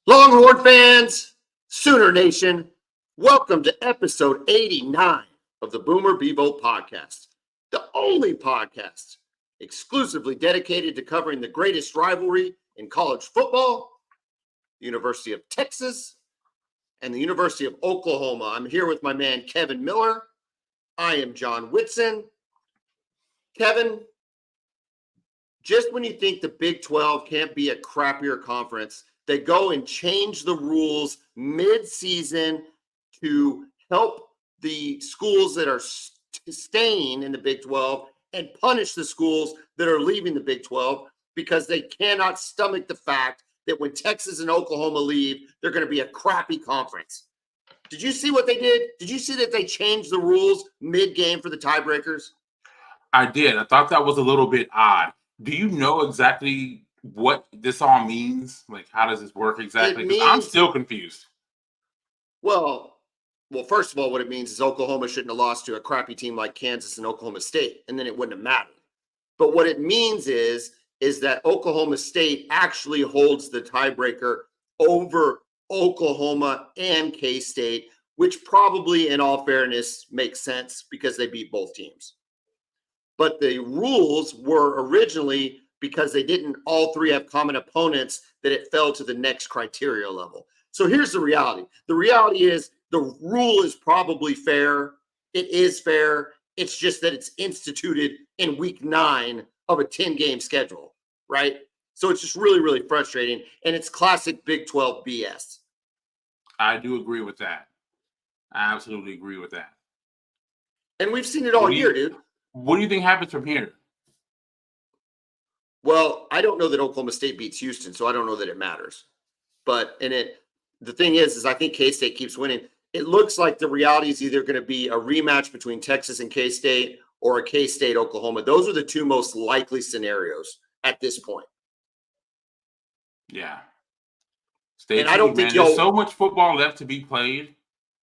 Longhorn fans, Sooner Nation, welcome to episode 89 of the Bevo Podcast, the only podcast exclusively dedicated to covering the greatest rivalry in college football, the University of Texas, and the University of Oklahoma. I'm here with my man, Kevin Miller. I am John Whitson. Kevin, just when you think the Big 12 can't be a crappier conference, they go and change the rules mid-season to help the schools that are staying in the Big 12 and punish the schools that are leaving the Big 12 because they cannot stomach the fact that when Texas and Oklahoma leave, they're going to be a crappy conference. Did you see what they did? Did you see that they changed the rules mid-game for the tiebreakers? I did. I thought that was a little bit odd. Do you know exactly what this all means? Like, how does this work exactly? Because I'm still confused. Well, first of all, what it means is Oklahoma shouldn't have lost to a crappy team like Kansas and Oklahoma State, and then it wouldn't have mattered. But what it means is that Oklahoma State actually holds the tiebreaker over Oklahoma and K-State, which probably, in all fairness, makes sense because they beat both teams. But the rules were originally, because they didn't all three have common opponents, that it fell to the next criteria level. So here's the reality. The reality is the rule is probably fair. It is fair. It's just that it's instituted in week 9 of a 10-game schedule, right? So it's just really, really frustrating. And it's classic Big 12 BS. I do agree with that. I absolutely agree with that. And we've seen it all year, dude. What do you think happens from here? Well, I don't know that Oklahoma State beats Houston, so I don't know that it matters. But the thing is I think K-State keeps winning. It looks like the reality is either going to be a rematch between Texas and K-State or a K-State Oklahoma. Those are the two most likely scenarios at this point. Yeah. I don't think there's so much football left to be played.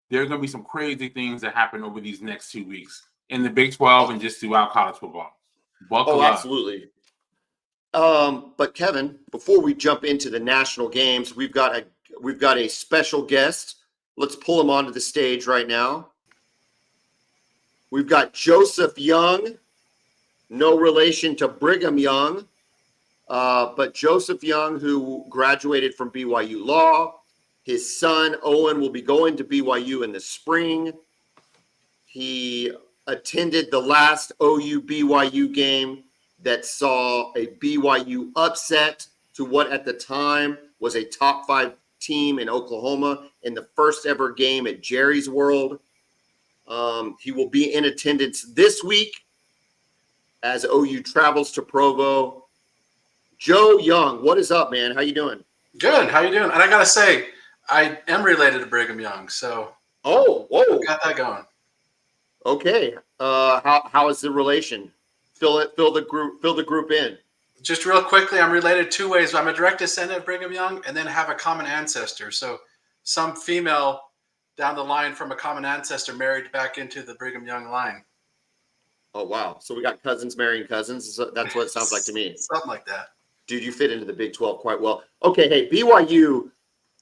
There are going to be some crazy things that happen over these next 2 weeks in the Big 12 and just throughout college football. Buckle up. Absolutely. But Kevin, before we jump into the national games, we've got a special guest. Let's pull him onto the stage right now. We've got Joseph Young, no relation to Brigham Young, but Joseph Young, who graduated from BYU Law. His son, Owen, will be going to BYU in the spring. He attended the last OU BYU game that saw a BYU upset to what at the time was a top 5 team in Oklahoma in the first ever game at Jerry's World. He will be in attendance this week as OU travels to Provo. Joe Young, what is up, man? How you doing? Good. How you doing? And I gotta say, I am related to Brigham Young, so whoa, got that going. Okay. How is the relation? Fill the group in. Just real quickly, I'm related 2 ways. I'm a direct descendant of Brigham Young and then have a common ancestor. So some female down the line from a common ancestor married back into the Brigham Young line. Oh, wow. So we got cousins marrying cousins. That's what it sounds like to me. Something like that. Dude, you fit into the Big 12 quite well. Okay, hey, BYU,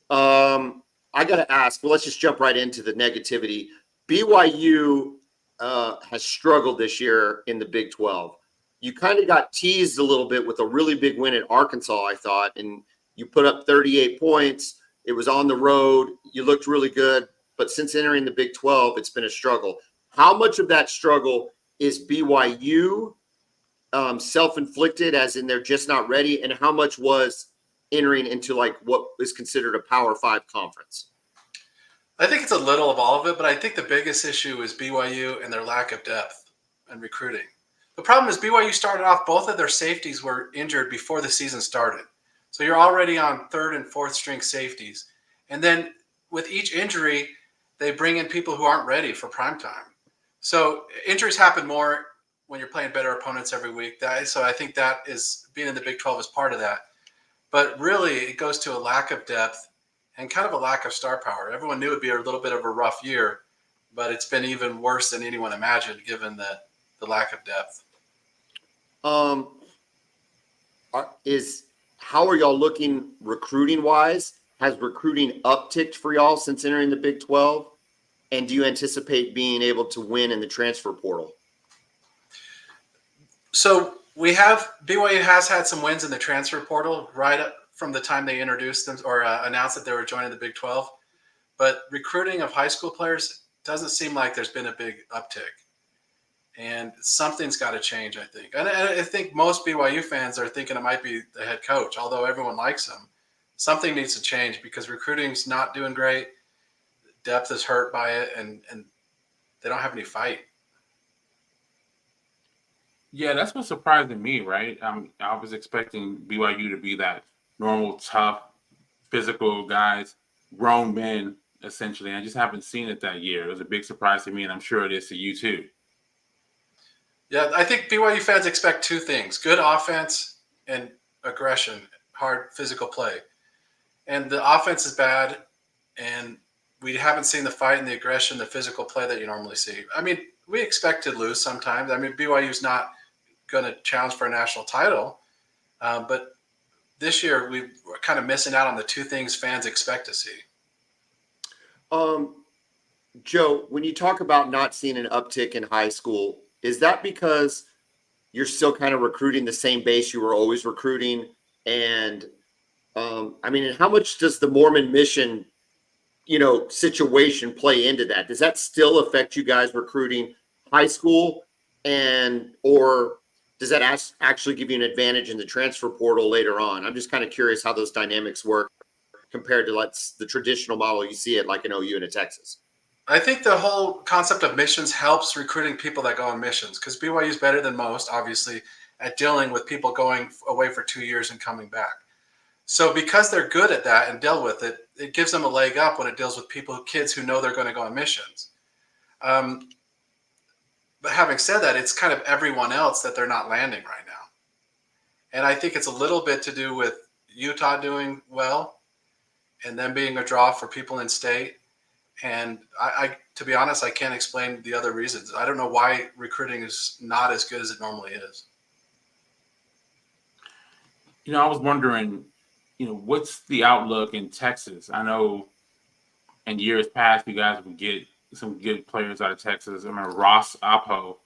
I got to ask, well, let's just jump right into the negativity. BYU has struggled this year in the Big 12. You kind of got teased a little bit with a really big win at Arkansas, I thought, and you put up 38 points. It was on the road. You looked really good. But since entering the Big 12, it's been a struggle. How much of that struggle is BYU self-inflicted, as in they're just not ready, and how much was entering into like what is considered a Power 5 conference? I think it's a little of all of it, but I think the biggest issue is BYU and their lack of depth and recruiting. The problem is BYU started off, both of their safeties were injured before the season started. So you're already on 3rd and 4th string safeties. And then with each injury, they bring in people who aren't ready for prime time. So injuries happen more when you're playing better opponents every week. So I think that is, being in the Big 12 is part of that. But really, it goes to a lack of depth and kind of a lack of star power. Everyone knew it would be a little bit of a rough year, but it's been even worse than anyone imagined given the lack of depth. How are y'all looking recruiting wise? has recruiting upticked for y'all since entering the Big 12? And do you anticipate being able to win in the transfer portal? So BYU has had some wins in the transfer portal right up from the time they introduced them or announced that they were joining the Big 12. But recruiting of high school players doesn't seem like there's been a big uptick. And something's got to change, I think. And I think most BYU fans are thinking it might be the head coach, although everyone likes him. Something needs to change because recruiting's not doing great. Depth is hurt by it, and they don't have any fight. Yeah, that's what surprised me, right? I was expecting BYU to be that normal, tough, physical guys, grown men, essentially. I just haven't seen it that year. It was a big surprise to me, and I'm sure it is to you too. Yeah, I think BYU fans expect two things: good offense and aggression, hard physical play. And the offense is bad, and we haven't seen the fight and the aggression, the physical play that you normally see. I mean, we expect to lose sometimes. I mean, BYU's not going to challenge for a national title, but this year we're kind of missing out on the two things fans expect to see. Joe, when you talk about not seeing an uptick in high school, is that because you're still kind of recruiting the same base you were always recruiting? And how much does the Mormon mission, situation play into that? Does that still affect you guys recruiting high school, or does that actually give you an advantage in the transfer portal later on? I'm just kind of curious how those dynamics work compared to the traditional model you see it like in OU and in Texas. I think the whole concept of missions helps recruiting people that go on missions because BYU is better than most, obviously, at dealing with people going away for 2 years and coming back. So because they're good at that and deal with it, it gives them a leg up when it deals with kids who know they're going to go on missions. But having said that, it's kind of everyone else that they're not landing right now. And I think it's a little bit to do with Utah doing well and them being a draw for people in state. And I to be honest, I can't explain the other reasons. I don't know why recruiting is not as good as it normally is. I was wondering, what's the outlook in Texas? I know in years past, you guys would get some good players out of Texas. I remember Ross Apo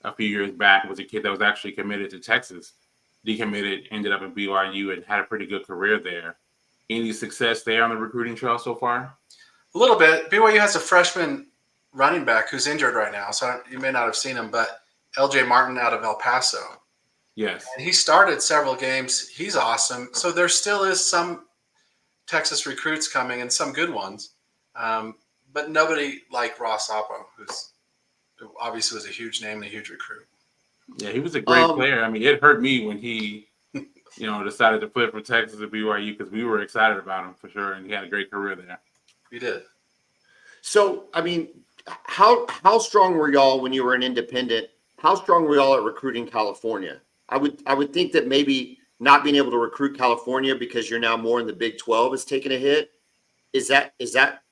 a few years back was a kid that was actually committed to Texas, decommitted, ended up in BYU and had a pretty good career there. Any success there on the recruiting trail so far? A little bit. BYU has a freshman running back who's injured right now, so you may not have seen him, but LJ Martin out of El Paso. Yes. And he started several games. He's awesome. So there still is some Texas recruits coming and some good ones, but nobody like Ross Apo, who obviously was a huge name and a huge recruit. Yeah, he was a great player. I mean, it hurt me when he, decided to flip from Texas to BYU because we were excited about him for sure, and he had a great career there. He did. So, how strong were y'all when you were an independent? How strong were y'all at recruiting California? I would think that maybe not being able to recruit California because you're now more in the Big 12 is taking a hit. Is that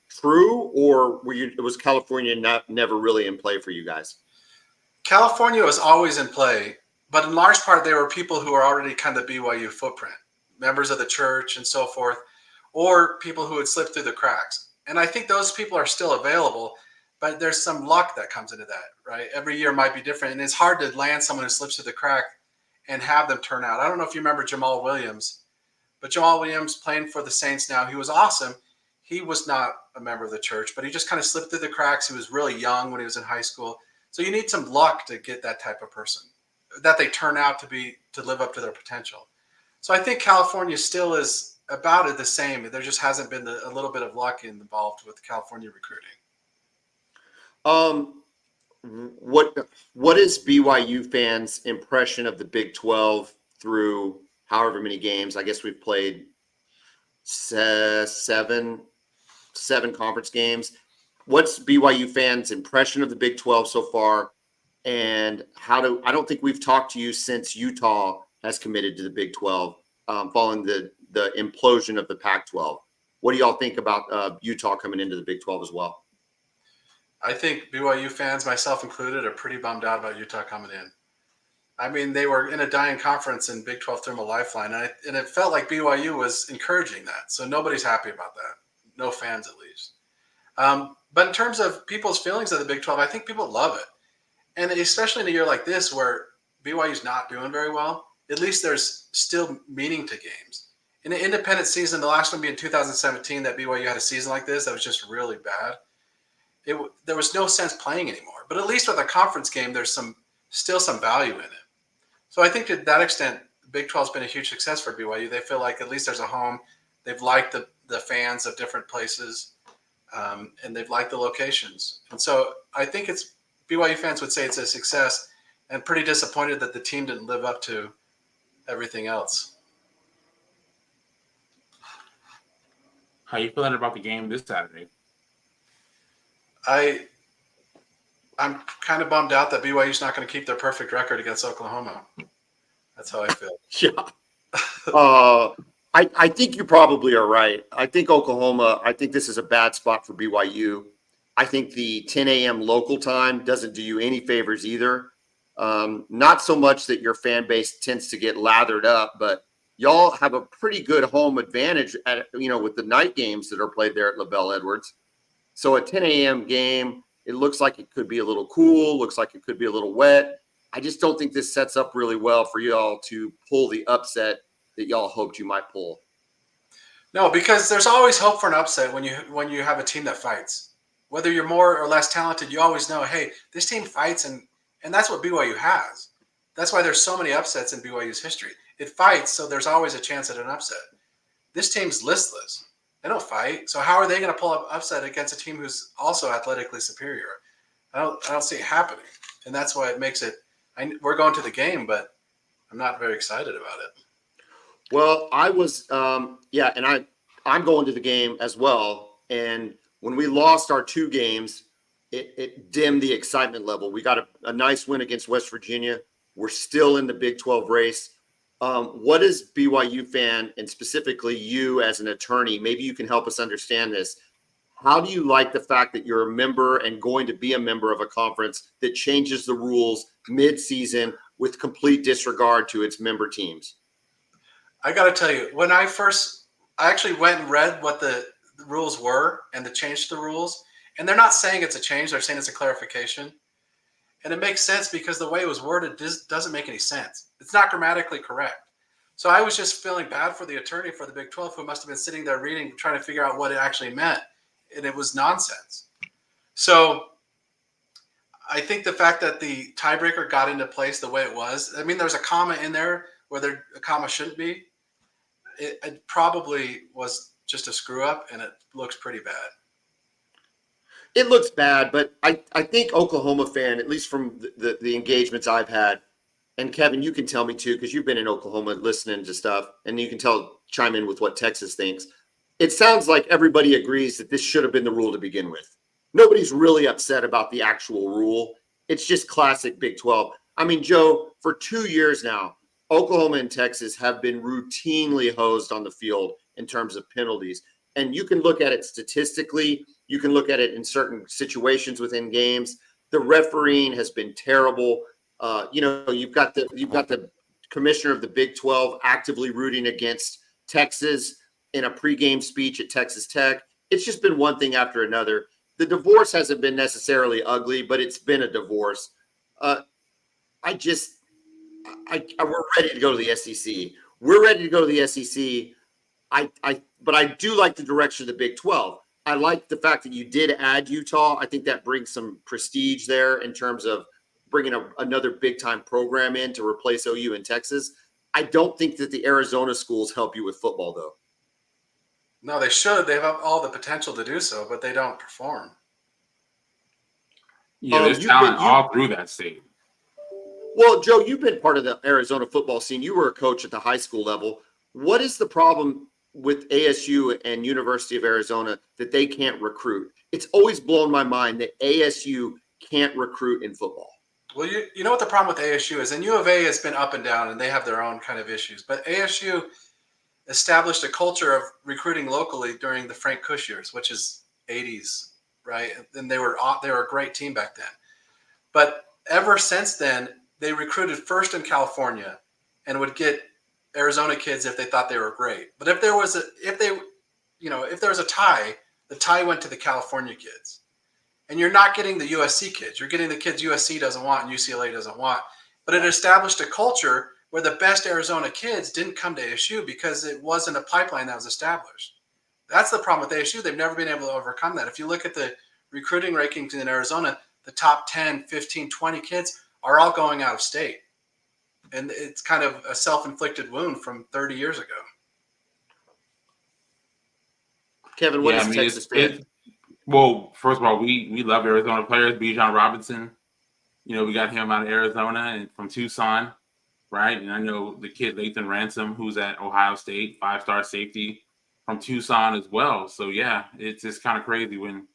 true, or was California never really in play for you guys? California was always in play, but in large part they were people who are already kind of BYU footprint, members of the church and so forth, or people who had slipped through the cracks. And I think those people are still available, but there's some luck that comes into that, right? Every year might be different, and it's hard to land someone who slips through the crack and have them turn out. I don't know if you remember Jamal Williams, but Jamal Williams playing for the Saints now, he was awesome. He was not a member of the church, but he just kind of slipped through the cracks. He was really young when he was in high school. So you need some luck to get that type of person that they turn out to live up to their potential. So I think California still is about the same. There just hasn't been a little bit of luck involved with California recruiting. What is BYU fans' impression of the Big 12 through however many games? I guess we've played seven conference games. What's BYU fans' impression of the Big 12 so far? And I don't think we've talked to you since Utah has committed to the Big 12 following the implosion of the Pac-12. What do y'all think about Utah coming into the Big 12 as well? I think BYU fans, myself included, are pretty bummed out about Utah coming in. I mean, they were in a dying conference and Big 12 threw them a lifeline. And it felt like BYU was encouraging that. So nobody's happy about that. No fans, at least. But in terms of people's feelings of the Big 12, I think people love it. And especially in a year like this where BYU's not doing very well, at least there's still meaning to games. In an independent season, the last one being 2017, that BYU had a season like this that was just really bad. There was no sense playing anymore. But at least with a conference game, there's still some value in it. So I think to that extent, Big 12's been a huge success for BYU. They feel like at least there's a home. They've liked the fans of different places, and they've liked the locations. And so I think BYU fans would say it's a success, and pretty disappointed that the team didn't live up to everything else. How you feeling about the game this Saturday? I'm kind of bummed out that BYU's not going to keep their perfect record against Oklahoma. That's how I feel. Yeah. I think you probably are right. I think this is a bad spot for BYU. I think the 10 a.m. local time doesn't do you any favors either. Not so much that your fan base tends to get lathered up, but y'all have a pretty good home advantage with the night games that are played there at LaBelle Edwards. So a 10 a.m. game, it looks like it could be a little cool, looks like it could be a little wet. I just don't think this sets up really well for y'all to pull the upset that y'all hoped you might pull. No, because there's always hope for an upset when you have a team that fights. Whether you're more or less talented, you always know, hey, this team fights, and that's what BYU has. That's why there's so many upsets in BYU's history. It fights, so there's always a chance at an upset. This team's listless. They don't fight. So how are they going to pull up upset against a team who's also athletically superior? I don't see it happening. And that's why it makes it we're going to the game, but I'm not very excited about it. Well, I was and I'm going to the game as well. And when we lost our 2 games, it dimmed the excitement level. We got a nice win against West Virginia. We're still in the Big 12 race. What is BYU fan, and specifically you as an attorney, maybe you can help us understand this. How do you like the fact that you're a member and going to be a member of a conference that changes the rules mid-season with complete disregard to its member teams? I got to tell you, when I actually went and read what the rules were and the change to the rules, and they're not saying it's a change, they're saying it's a clarification. And it makes sense because the way it was worded doesn't make any sense. It's not grammatically correct. So I was just feeling bad for the attorney for the Big 12 who must have been sitting there reading, trying to figure out what it actually meant. And it was nonsense. So I think the fact that the tiebreaker got into place the way it was, I mean, there's a comma in there where a comma shouldn't be. It probably was just a screw up, and it looks pretty bad. It looks bad, but I think Oklahoma fan, at least from the engagements I've had, and Kevin, you can tell me too, because you've been in Oklahoma listening to stuff, and you can chime in with what Texas thinks. It sounds like everybody agrees that this should have been the rule to begin with. Nobody's really upset about the actual rule. It's just classic Big 12. I mean, Joe, for 2 years now, Oklahoma and Texas have been routinely hosed on the field in terms of penalties. And you can look at it statistically. You can look at it in certain situations within games. The refereeing has been terrible. You've got the commissioner of the Big 12 actively rooting against Texas in a pregame speech at Texas Tech. It's just been one thing after another. The divorce hasn't been necessarily ugly, but it's been a divorce. We're ready to go to the SEC. We're ready to go to the SEC. But I do like the direction of the Big 12. I like the fact that you did add Utah. I think that brings some prestige there in terms of bringing another big-time program in to replace OU in Texas. I don't think that the Arizona schools help you with football, though. No, they should. They have all the potential to do so, but they don't perform. Yeah, there's talent all through that state. Well, Joe, you've been part of the Arizona football scene. You were a coach at the high school level. What is the problem with ASU and University of Arizona that they can't recruit? It's always blown my mind that ASU can't recruit in football. Well, you know what the problem with ASU is, and U of A has been up and down, and they have their own kind of issues. But ASU established a culture of recruiting locally during the Frank Kush years, which is 80s, right? And they were a great team back then. But ever since then, they recruited first in California and would get Arizona kids if they thought they were great. But if there was a tie, the tie went to the California kids. And you're not getting the USC kids. You're getting the kids USC doesn't want and UCLA doesn't want. But it established a culture where the best Arizona kids didn't come to ASU because it wasn't a pipeline that was established. That's the problem with ASU. They've never been able to overcome that. If you look at the recruiting rankings in Arizona, the top 10, 15, 20 kids are all going out of state. And it's kind of a self-inflicted wound from 30 years ago. Kevin, what is Texas fan? Well, first of all, we love Arizona players. Bijan Robinson, we got him out of Arizona and from Tucson, right? And I know the kid Lathan Ransom, who's at Ohio State, 5-star safety from Tucson as well. So yeah, it's just kind of crazy when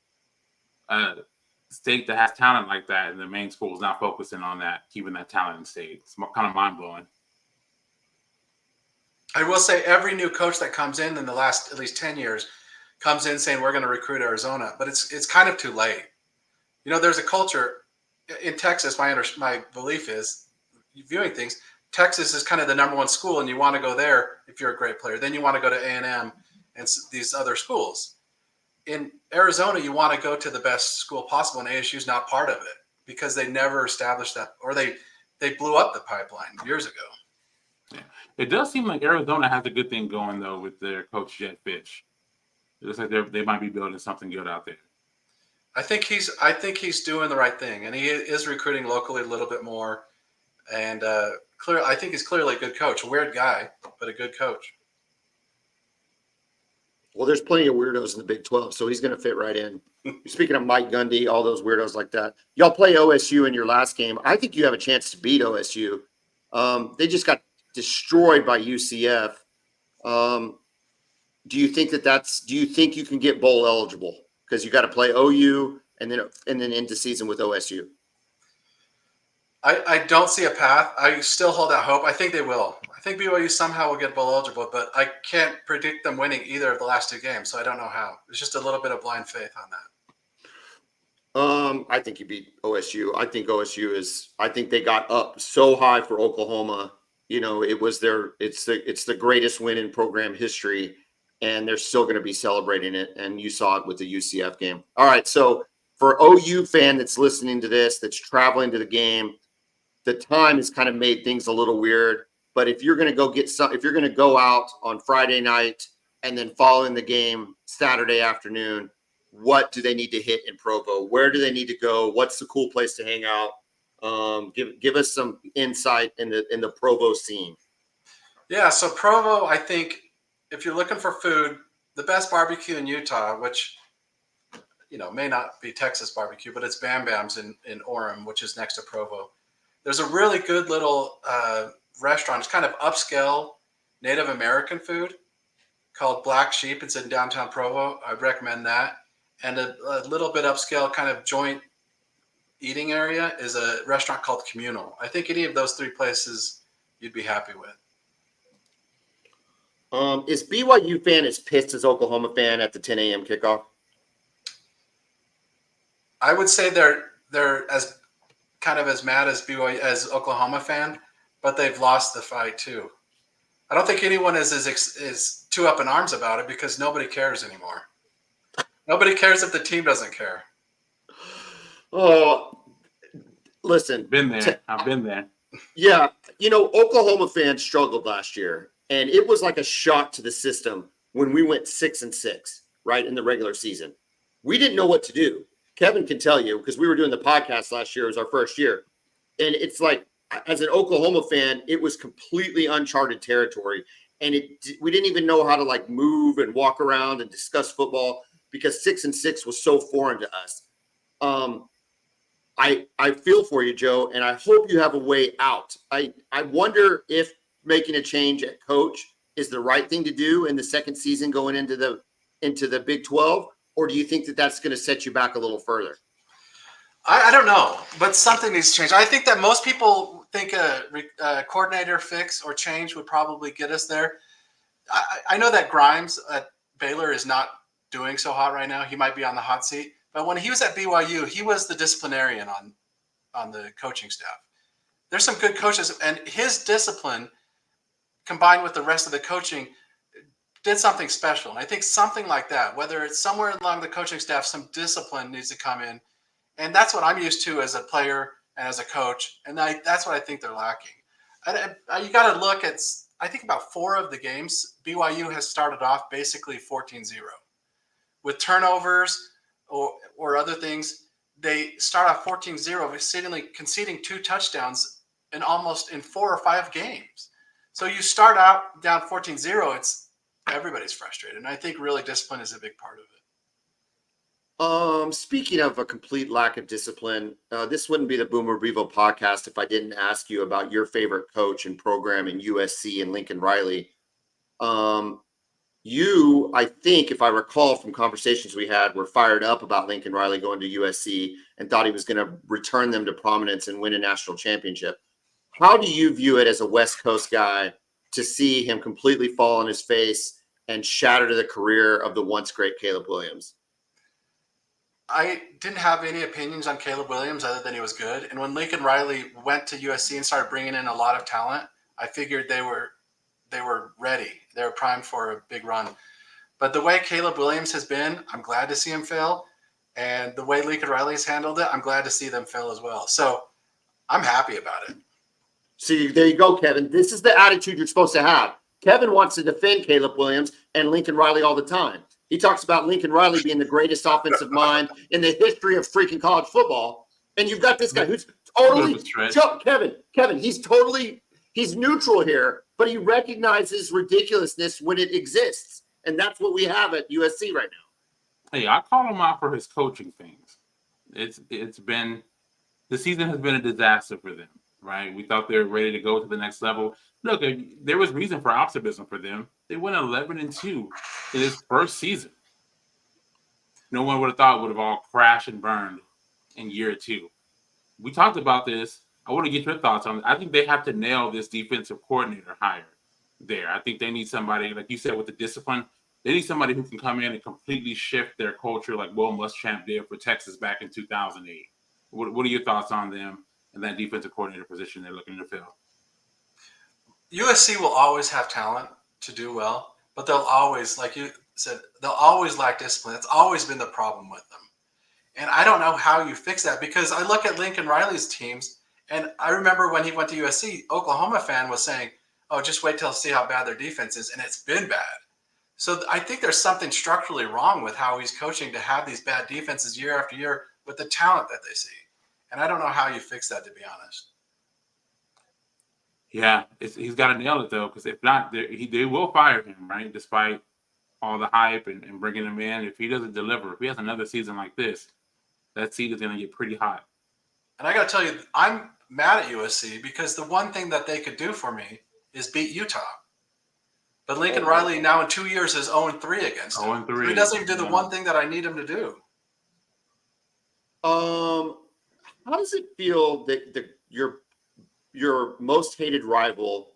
a state that has talent like that and the main school is not focusing on that, keeping that talent in state. It's kind of mind blowing. I will say every new coach that comes in the last at least 10 years comes in saying we're going to recruit Arizona, but it's kind of too late. There's a culture in Texas. My belief is, viewing things, Texas is kind of the number one school, and you want to go there if you're a great player. Then you want to go to A&M and these other schools. In Arizona, you want to go to the best school possible, and ASU is not part of it because they never established that, or they blew up the pipeline years ago. Yeah. It does seem like Arizona has a good thing going though with their coach Jed Fish. It looks like they might be building something good out there. I think he's doing the right thing, and he is recruiting locally a little bit more. And I think he's clearly a good coach. A weird guy, but a good coach. Well, there's plenty of weirdos in the Big 12, so he's going to fit right in. Speaking of Mike Gundy, all those weirdos like that. Y'all play OSU in your last game. I think you have a chance to beat OSU. They just got destroyed by UCF. Do you think do you think you can get bowl eligible? Because you got to play OU and then into season with OSU. I don't see a path. I still hold out hope. I think they will. I think BYU somehow will get bowl eligible, but I can't predict them winning either of the last two games, so I don't know how. There's just a little bit of blind faith on that. I think you beat OSU. I think they got up so high for Oklahoma. It's the greatest win in program history, and they're still going to be celebrating it. And you saw it with the UCF game. All right. So for OU fan that's listening to this, that's traveling to the game, the time has kind of made things a little weird. But if you're going to if you're going to go out on Friday night and then following the game Saturday afternoon, what do they need to hit in Provo? Where do they need to go? What's the cool place to hang out? Give us some insight in the Provo scene. Yeah, so Provo, I think if you're looking for food, the best barbecue in Utah, which may not be Texas barbecue, but it's Bam Bam's in Orem, which is next to Provo. There's a really good little restaurant. It's kind of upscale Native American food called Black Sheep. It's in downtown Provo. I'd recommend that. And a little bit upscale kind of joint eating area is a restaurant called Communal. I think any of those three places you'd be happy with. Is BYU fan as pissed as Oklahoma fan at the 10 a.m. kickoff? I would say they're as kind of as mad as BYU as Oklahoma fan, but they've lost the fight too. I don't think anyone is too up in arms about it because nobody cares anymore. Nobody cares if the team doesn't care. Oh, listen. Been there. I've been there. Yeah. Oklahoma fans struggled last year, and it was like a shock to the system when we went 6-6, right, in the regular season. We didn't know what to do. Kevin can tell you because we were doing the podcast last year. It was our first year. And it's like, as an Oklahoma fan, it was completely uncharted territory. And we didn't even know how to move and walk around and discuss football because 6-6 was so foreign to us. I feel for you, Joe, and I hope you have a way out. I wonder if making a change at coach is the right thing to do in the second season going into the Big 12, or do you think that that's going to set you back a little further? I don't know, but something needs to change. I think that most people think a coordinator fix or change would probably get us there. I know that Grimes at Baylor is not doing so hot right now. He might be on the hot seat. But when he was at BYU, he was the disciplinarian on the coaching staff. There's some good coaches, and his discipline combined with the rest of the coaching did something special. And I think something like that, whether it's somewhere along the coaching staff, some discipline needs to come in. And that's what I'm used to as a player and as a coach. And that's what I think they're lacking. You got to look at, I think about 4 of the games, BYU has started off basically 14-0. With turnovers or other things, they start off 14-0, conceding 2 touchdowns in 4 or 5 games. So you start out down 14-0, everybody's frustrated. And I think really discipline is a big part of it. Speaking of a complete lack of discipline, this wouldn't be the Boomer Bevo podcast if I didn't ask you about your favorite coach and program in USC and Lincoln Riley. You, I think, if I recall from conversations we had, were fired up about Lincoln Riley going to USC and thought he was going to return them to prominence and win a national championship. How do you view it as a West Coast guy to see him completely fall on his face and shatter the career of the once great Caleb Williams? I didn't have any opinions on Caleb Williams other than he was good. And when Lincoln Riley went to USC and started bringing in a lot of talent, I figured they were ready. They were primed for a big run. But the way Caleb Williams has been, I'm glad to see him fail. And the way Lincoln Riley's handled it, I'm glad to see them fail as well. So I'm happy about it. See, there you go, Kevin. This is the attitude you're supposed to have. Kevin wants to defend Caleb Williams and Lincoln Riley all the time. He talks about Lincoln Riley being the greatest offensive mind in the history of freaking college football. And you've got this guy who's totally Kevin, he's neutral here, but he recognizes ridiculousness when it exists. And that's what we have at USC right now. Hey, I call him out for his coaching things. The season has been a disaster for them, right? We thought they were ready to go to the next level. Look, there was reason for optimism for them. They went 11-2 in his first season. No one would have thought it would have all crashed and burned in year 2. We talked about this. I want to get your thoughts on it. I think they have to nail this defensive coordinator hire there. I think they need somebody, like you said, with the discipline. They need somebody who can come in and completely shift their culture like Will Muschamp did for Texas back in 2008. What are your thoughts on them and that defensive coordinator position they're looking to fill? USC will always have talent to do well, but they'll always, like you said, they'll always lack discipline. It's always been the problem with them. And I don't know how you fix that, because I look at Lincoln Riley's teams, and I remember when he went to USC, Oklahoma fan was saying, oh, just wait till see how bad their defense is, and it's been bad. So I think there's something structurally wrong with how he's coaching to have these bad defenses year after year with the talent that they see. And I don't know how you fix that, to be honest. Yeah, he's got to nail it, though, because if not, they will fire him, right? Despite all the hype and bringing him in. If he doesn't deliver, if he has another season like this, that seat is going to get pretty hot. And I got to tell you, I'm mad at USC because the one thing that they could do for me is beat Utah. But Lincoln Riley now in 2 years is 0-3 against him. 0-3. He doesn't even do the one thing that I need him to do. How does it feel that your most hated rival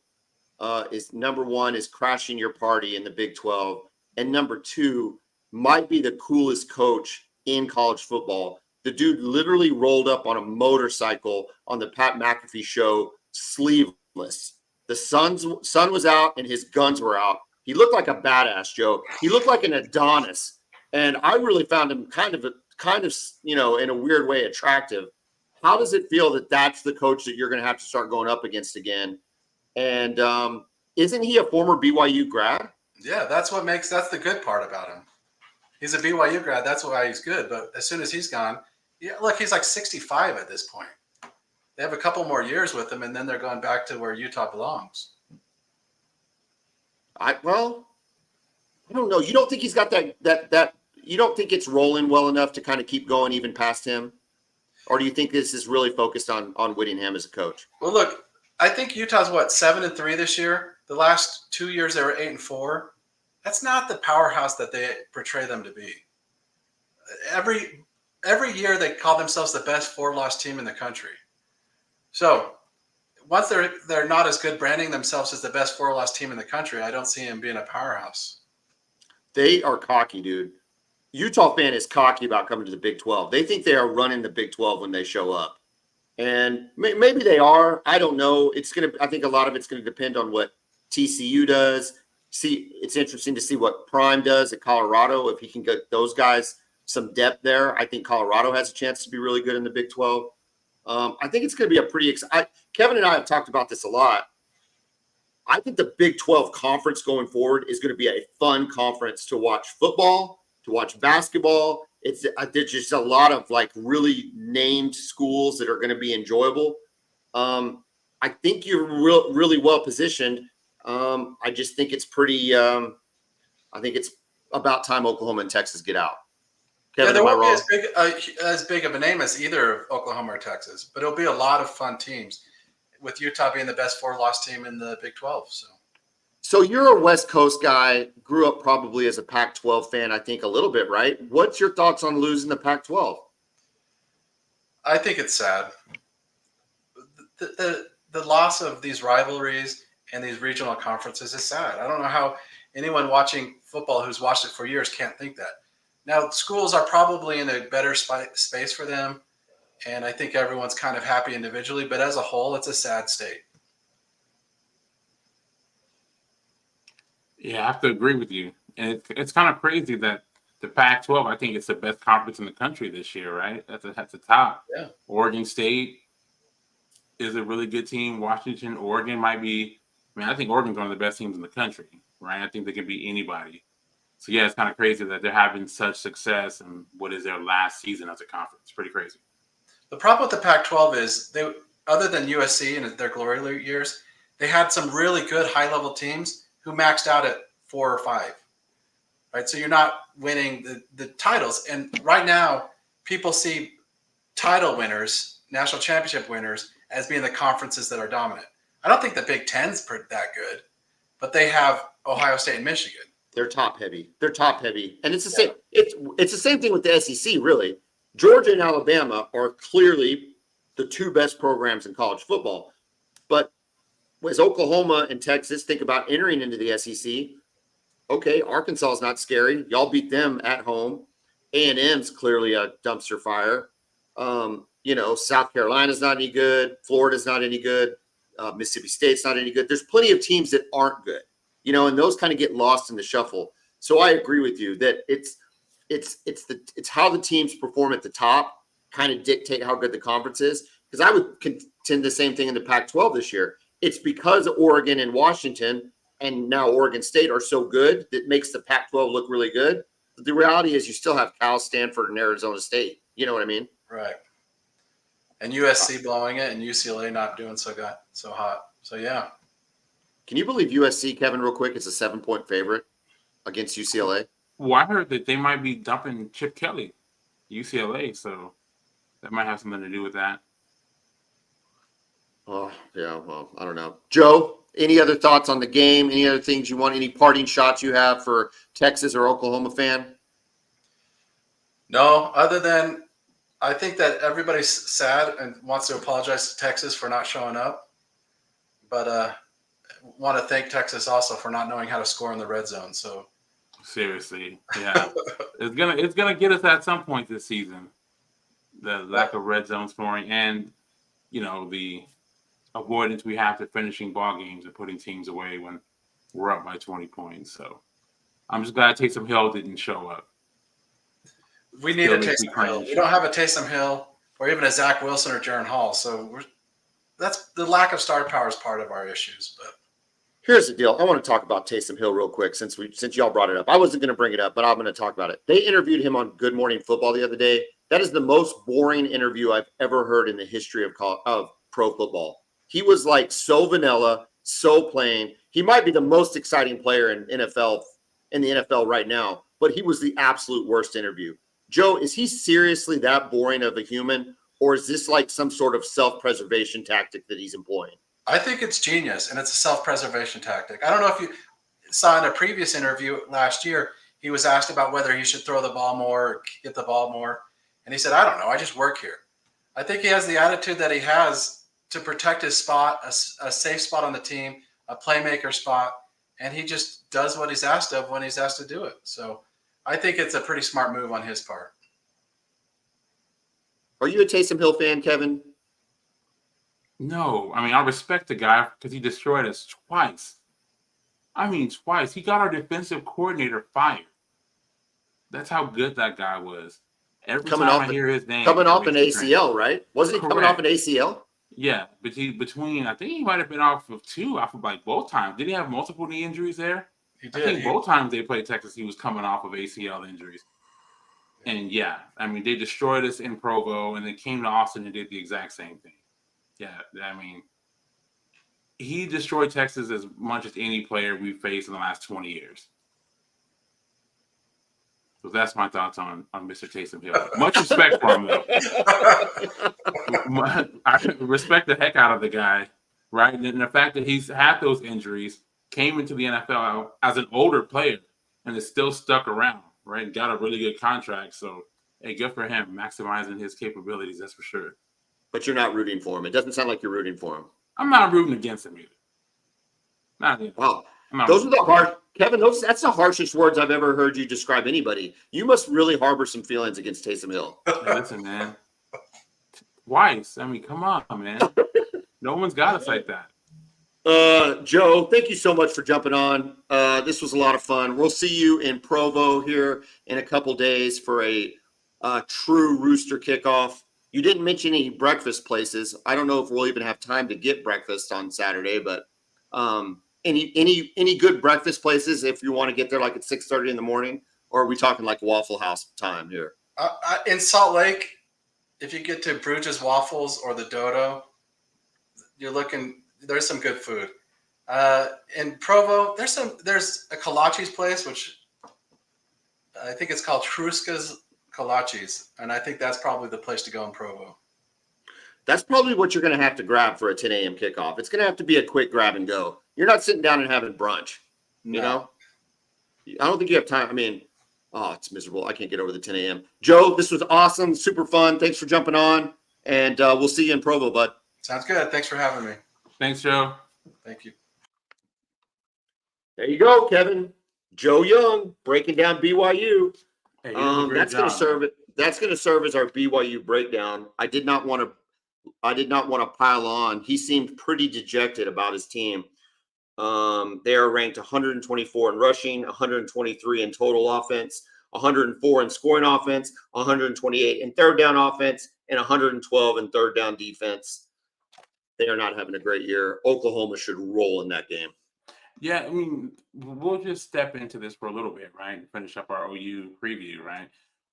is number one is crashing your party in the Big 12, and number 2 might be the coolest coach in college football? The dude literally rolled up on a motorcycle on the Pat McAfee show, sleeveless. The sun was out and his guns were out. He looked like a badass, Joe. He looked like an Adonis, and I really found him kind of, in a weird way, attractive. How does it feel that that's the coach that you're going to have to start going up against again? And isn't he a former BYU grad? Yeah, that's the good part about him. He's a BYU grad. That's why he's good. But as soon as he's gone, look, he's like 65 at this point. They have a couple more years with him, and then they're going back to where Utah belongs. I don't know. You don't think he's got that you don't think it's rolling well enough to kind of keep going even past him? Or do you think this is really focused on Whittingham as a coach? Well, look, I think Utah's 7-3 this year. The last 2 years they were 8-4. That's not the powerhouse that they portray them to be. Every year they call themselves the best 4-loss team in the country. So once they're not as good branding themselves as the best 4-loss team in the country, I don't see them being a powerhouse. They are cocky, dude. Utah fan is cocky about coming to the Big 12. They think they are running the Big 12 when they show up. And maybe they are. I don't know. I think a lot of it's going to depend on what TCU does. See, it's interesting to see what Prime does at Colorado. If he can get those guys some depth there, I think Colorado has a chance to be really good in the Big 12. I think it's going to be a pretty Kevin and I have talked about this a lot. I think the Big 12 conference going forward is going to be a fun conference to watch football, to watch basketball. There's just a lot of like really named schools that are going to be enjoyable. I think you're really well positioned. I just think it's pretty. I think it's about time Oklahoma and Texas get out. Kevin, there won't am I wrong? be as big of a name as either of Oklahoma or Texas, but it'll be a lot of fun teams, with Utah being the best 4-loss team in the Big 12. So you're a West Coast guy, grew up probably as a Pac-12 fan, I think a little bit, right? What's your thoughts on losing the Pac-12? I think it's sad. The loss of these rivalries and these regional conferences is sad. I don't know how anyone watching football who's watched it for years can't think that. Now, schools are probably in a better space for them, and I think everyone's kind of happy individually, but as a whole, it's a sad state. Yeah, I have to agree with you. And it's kind of crazy that the Pac-12, I think it's the best conference in the country this year, right? At the top. Yeah. Oregon State is a really good team. Washington, Oregon might be. I mean, I think Oregon's one of the best teams in the country, right? I think they can beat anybody. So, yeah, it's kind of crazy that they're having such success in what is their last season as a conference. It's pretty crazy. The problem with the Pac-12 is they, other than USC in their glory years, they had some really good high-level teams who maxed out at 4 or 5, right? So you're not winning the titles. And right now, people see title winners, national championship winners, as being the conferences that are dominant. I don't think the Big Ten's that good, but they have Ohio State and Michigan. They're top heavy. And it's the same. It's the same thing with the SEC, really. Georgia and Alabama are clearly the two best programs in college football. But as Oklahoma and Texas think about entering into the SEC, okay, Arkansas is not scary. Y'all beat them at home. A&M's clearly a dumpster fire. South Carolina's not any good. Florida's not any good. Mississippi State's not any good. There's plenty of teams that aren't good, and those kind of get lost in the shuffle. So I agree with you that it's how the teams perform at the top kind of dictate how good the conference is. Because I would contend the same thing in the Pac-12 this year. It's because Oregon and Washington and now Oregon State are so good that makes the Pac-12 look really good. But the reality is you still have Cal, Stanford, and Arizona State. You know what I mean? Right. And USC blowing it and UCLA not doing so hot. So, yeah. Can you believe USC, Kevin, real quick, is a 7-point favorite against UCLA? Well, I heard that they might be dumping Chip Kelly, UCLA, so that might have something to do with that. Oh, yeah, well, I don't know. Joe, any other thoughts on the game? Any other things you want? Any parting shots you have for Texas or Oklahoma fan? No, other than I think that everybody's sad and wants to apologize to Texas for not showing up. But want to thank Texas also for not knowing how to score in the red zone. So seriously, yeah, it's gonna get us at some point this season. The lack of red zone scoring and the avoidance we have to finishing ball games and putting teams away when we're up by 20 points. So I'm just glad Taysom Hill didn't show up. We need a Taysom Hill. We don't have a Taysom Hill or even a Zach Wilson or Jaron Hall. So that's the lack of star power is part of our issues. But here's the deal. I want to talk about Taysom Hill real quick since y'all brought it up. I wasn't going to bring it up, but I'm going to talk about it. They interviewed him on Good Morning Football the other day. That is the most boring interview I've ever heard in the history of pro football. He was like so vanilla, so plain. He might be the most exciting player in the NFL right now, but he was the absolute worst interview. Joe, is he seriously that boring of a human, or is this like some sort of self-preservation tactic that he's employing? I think it's genius, and it's a self-preservation tactic. I don't know if you saw in a previous interview last year, he was asked about whether he should throw the ball more, or get the ball more, and he said, I don't know, I just work here. I think he has the attitude that he has to protect his spot, a safe spot on the team, a playmaker spot, and he just does what he's asked of when he's asked to do it. So I think it's a pretty smart move on his part. Are you a Taysom Hill fan, Kevin? No, I mean, I respect the guy because he destroyed us twice. I mean, twice. He got our defensive coordinator fired. That's how good that guy was. Every Coming time off I hear his name, coming it off an makes me cringe. ACL, right? Wasn't he coming off an Correct. ACL? Yeah, but between I think he might have been off of like both times. Did he have multiple knee injuries there? He I did. think both times they played Texas, he was coming off of ACL injuries. And yeah, I mean, they destroyed us in Provo and then came to Austin and did the exact same thing. Yeah, I mean, he destroyed Texas as much as any player we've faced in the last 20 years. So that's my thoughts on Mr. Taysom Hill. Much respect for him, though. I respect the heck out of the guy, right? And the fact that he's had those injuries, came into the NFL as an older player, and is still stuck around, right? And got a really good contract. So, hey, good for him, maximizing his capabilities, that's for sure. But you're not rooting for him. It doesn't sound like you're rooting for him. I'm not rooting against him either. Not either. Wow. Those are the hard, Kevin. That's the harshest words I've ever heard you describe anybody. You must really harbor some feelings against Taysom Hill. Hey, listen, man. Twice. I mean, come on, man. No one's got us like that. Joe, thank you so much for jumping on. This was a lot of fun. We'll see you in Provo here in a couple days for a true Rooster kickoff. You didn't mention any breakfast places. I don't know if we'll even have time to get breakfast on Saturday, but any good breakfast places if you want to get there like at 6:30 in the morning, or are we talking like Waffle House time here? In Salt Lake, if you get to Bruges Waffles or the Dodo, there's some good food. In Provo, there's a kolaches place, which I think it's called Truska's Kolaches, and I think that's probably the place to go in Provo. That's probably what you're going to have to grab for a 10 a.m. kickoff. It's going to have to be a quick grab and go. You're not sitting down and having brunch. You know? I don't think you have time. I mean, it's miserable. I can't get over the 10 a.m. Joe, this was awesome. Super fun. Thanks for jumping on. And we'll see you in Provo, bud. Sounds good. Thanks for having me. Thanks, Joe. Thank you. There you go, Kevin. Joe Young breaking down BYU. Hey, that's going to serve as our BYU breakdown. I did not want to pile on. He seemed pretty dejected about his team. They are ranked 124 in rushing, 123 in total offense, 104 in scoring offense, 128 in third down offense, and 112 in third down defense. They are not having a great year. Oklahoma should roll in that game. Yeah, I mean, we'll just step into this for a little bit, right? Finish up our OU preview, right?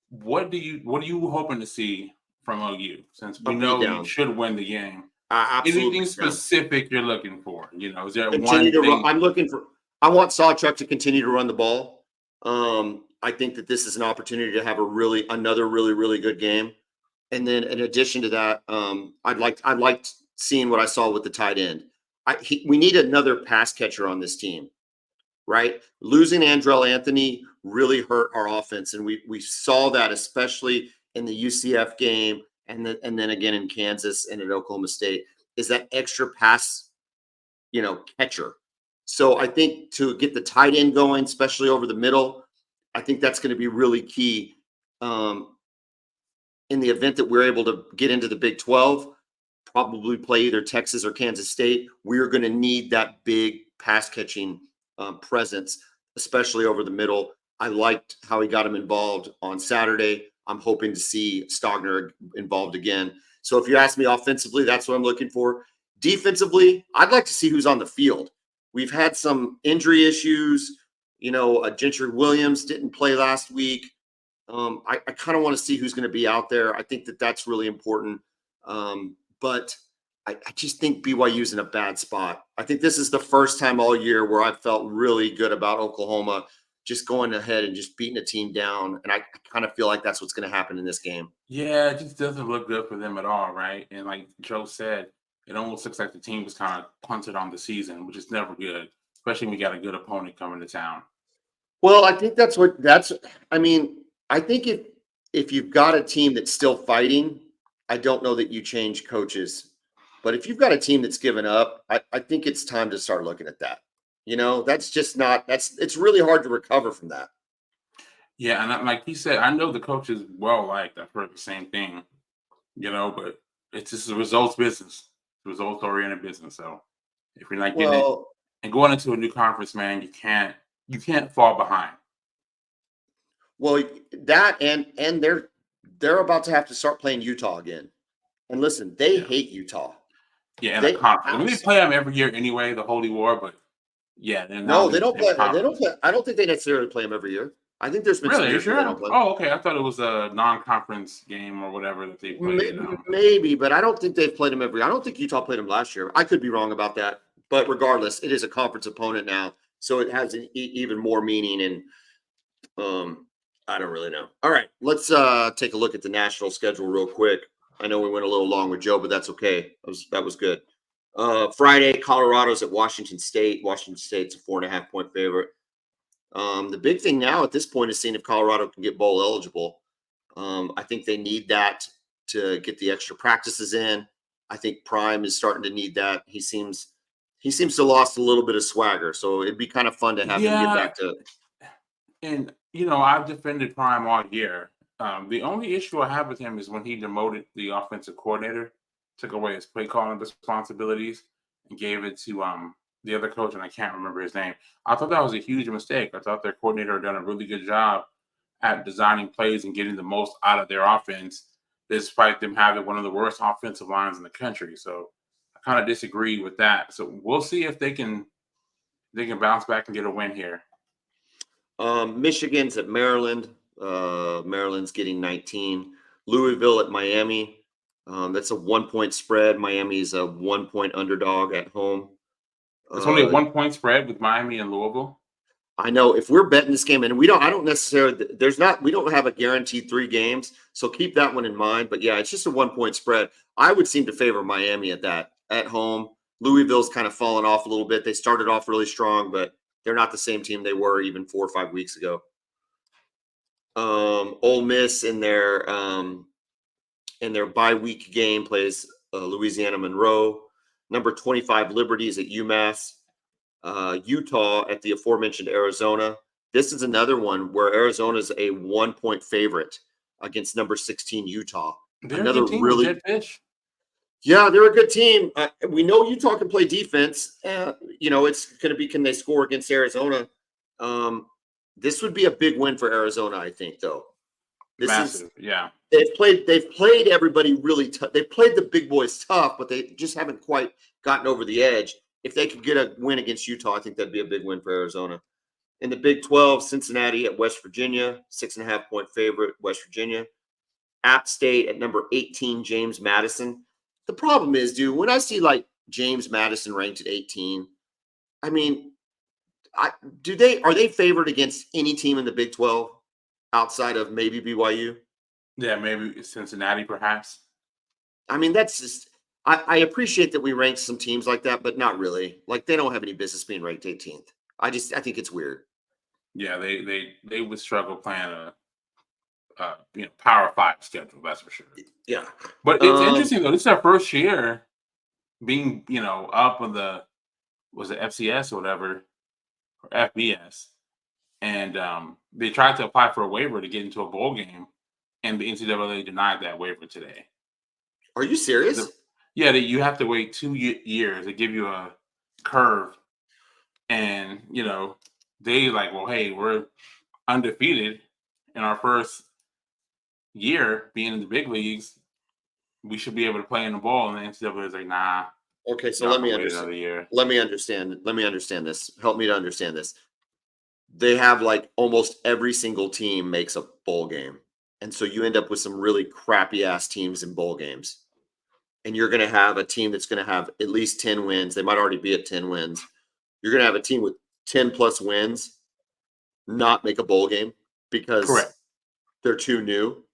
What are you hoping to see from OU? Since we know you should win the game. Absolutely. Anything specific you're looking for? You know, is there one thing? I want Sawchuk to continue to run the ball. I think that this is an opportunity to have another really good game. And then in addition to that, I liked seeing what I saw with the tight end. We need another pass catcher on this team, right? Losing Andrell Anthony really hurt our offense, and we saw that especially in the UCF game, and then again in Kansas and at Oklahoma State, is that extra pass, catcher. So I think to get the tight end going, especially over the middle, I think that's going to be really key. In the event that we're able to get into the Big 12, probably play either Texas or Kansas State, we're going to need that big pass catching presence, especially over the middle. I liked how he got him involved on Saturday. I'm hoping to see Stogner involved again. So if you ask me offensively, that's what I'm looking for. Defensively, I'd like to see who's on the field. We've had some injury issues. Gentry Williams didn't play last week. I kind of want to see who's going to be out there. I think that's really important. But I just think BYU's in a bad spot. I think this is the first time all year where I felt really good about Oklahoma just going ahead and just beating a team down. And I kind of feel like that's what's going to happen in this game. Yeah, it just doesn't look good for them at all, right? And like Joe said, it almost looks like the team was kind of punted on the season, which is never good, especially when we got a good opponent coming to town. Well, I think I think if you've got a team that's still fighting, I don't know that you change coaches. But if you've got a team that's given up, I think it's time to start looking at that. It's really hard to recover from that. Yeah, and like he said, I know the coach is well liked. I've heard the same thing, but it's just a results business. results-oriented business. So if you're not getting it Well, and going into a new conference, man, you can't fall behind. well, that and they're about to have to start playing Utah again. And listen, they Yeah. hate Utah. Yeah, in a They conference. I mean, they abs- play them every year anyway, the Holy War, but yeah, they're no, not they in the don't same play. They don't conference. play. I don't think they necessarily play them every year. I think there's been Really? some Are you years where they sure? don't play 'em. Oh, okay. I thought it was a non-conference game or whatever that they played. Maybe, but I don't think they've played them every. I don't think Utah played them last year. I could be wrong about that, but regardless, it is a conference opponent now, so it has even more meaning. And I don't really know. All right, let's take a look at the national schedule real quick. I know we went a little long with Joe, but that's okay. That was good. Friday, Colorado's at Washington State. Washington State's a 4.5-point favorite. The big thing now at this point is seeing if Colorado can get bowl eligible. I think they need that to get the extra practices in. I think Prime is starting to need that. He seems to lost a little bit of swagger, so it'd be kind of fun to have him get Yeah, back to. and I've defended Prime all year. The only issue I have with him is when he demoted the offensive coordinator, took away his play calling responsibilities, and gave it to the other coach, and I can't remember his name. I thought that was a huge mistake. I thought their coordinator had done a really good job at designing plays and getting the most out of their offense, despite them having one of the worst offensive lines in the country. So I kind of disagree with that. So we'll see if they can bounce back and get a win here. Michigan's at Maryland. Maryland's getting 19. Louisville at Miami. That's a 1-point spread. Miami's a 1-point underdog at home. It's only a 1-point spread with Miami and Louisville. I know if we're betting this game, and I don't necessarily, we don't have a guaranteed 3 games, so keep that one in mind. But yeah, it's just a 1-point spread. I would seem to favor Miami at home. Louisville's kind of fallen off a little bit. They started off really strong, but they're not the same team they were even 4 or 5 weeks ago. Ole Miss in their bye week game plays Louisiana Monroe. Number 25 Liberties at UMass. Utah at the aforementioned Arizona. This is another one where Arizona is a 1-point favorite against number 16 Utah. They're Another a good team, really, Jetfish. yeah, they're a good team. We know Utah can play defense. It's going to be, can they score against Arizona? This would be a big win for Arizona, I think. Though Massive, yeah. They've played everybody really tough. They've played the big boys tough, but they just haven't quite gotten over the edge. If they could get a win against Utah, I think that'd be a big win for Arizona. In the Big 12, Cincinnati at West Virginia, 6.5-point favorite, West Virginia. App State at number 18, James Madison. The problem is, dude, when I see like James Madison ranked at 18, I mean, are they favored against any team in the Big 12 outside of maybe BYU? Yeah, maybe Cincinnati, perhaps. I mean, that's just. I appreciate that we rank some teams like that, but not really. Like, they don't have any business being ranked 18th. I think it's weird. Yeah, they would struggle playing a Power 5 schedule, that's for sure. Yeah, but it's interesting though. This is our first year being up on was it FCS or whatever, or FBS, and they tried to apply for a waiver to get into a bowl game, and the NCAA denied that waiver today. Are you serious? Yeah, you have to wait 2 years. They give you a curve, and they like, well, hey, we're undefeated in our first year being in the big leagues. We should be able to play in the ball, and the NCAA is like, nah. Okay, so let me understand. Let me understand this. Help me to understand this. They have like almost every single team makes a bowl game, and so you end up with some really crappy ass teams in bowl games. And you're going to have a team that's going to have at least 10 wins. They might already be at 10 wins. You're going to have a team with 10 plus wins not make a bowl game because Correct. They're too new.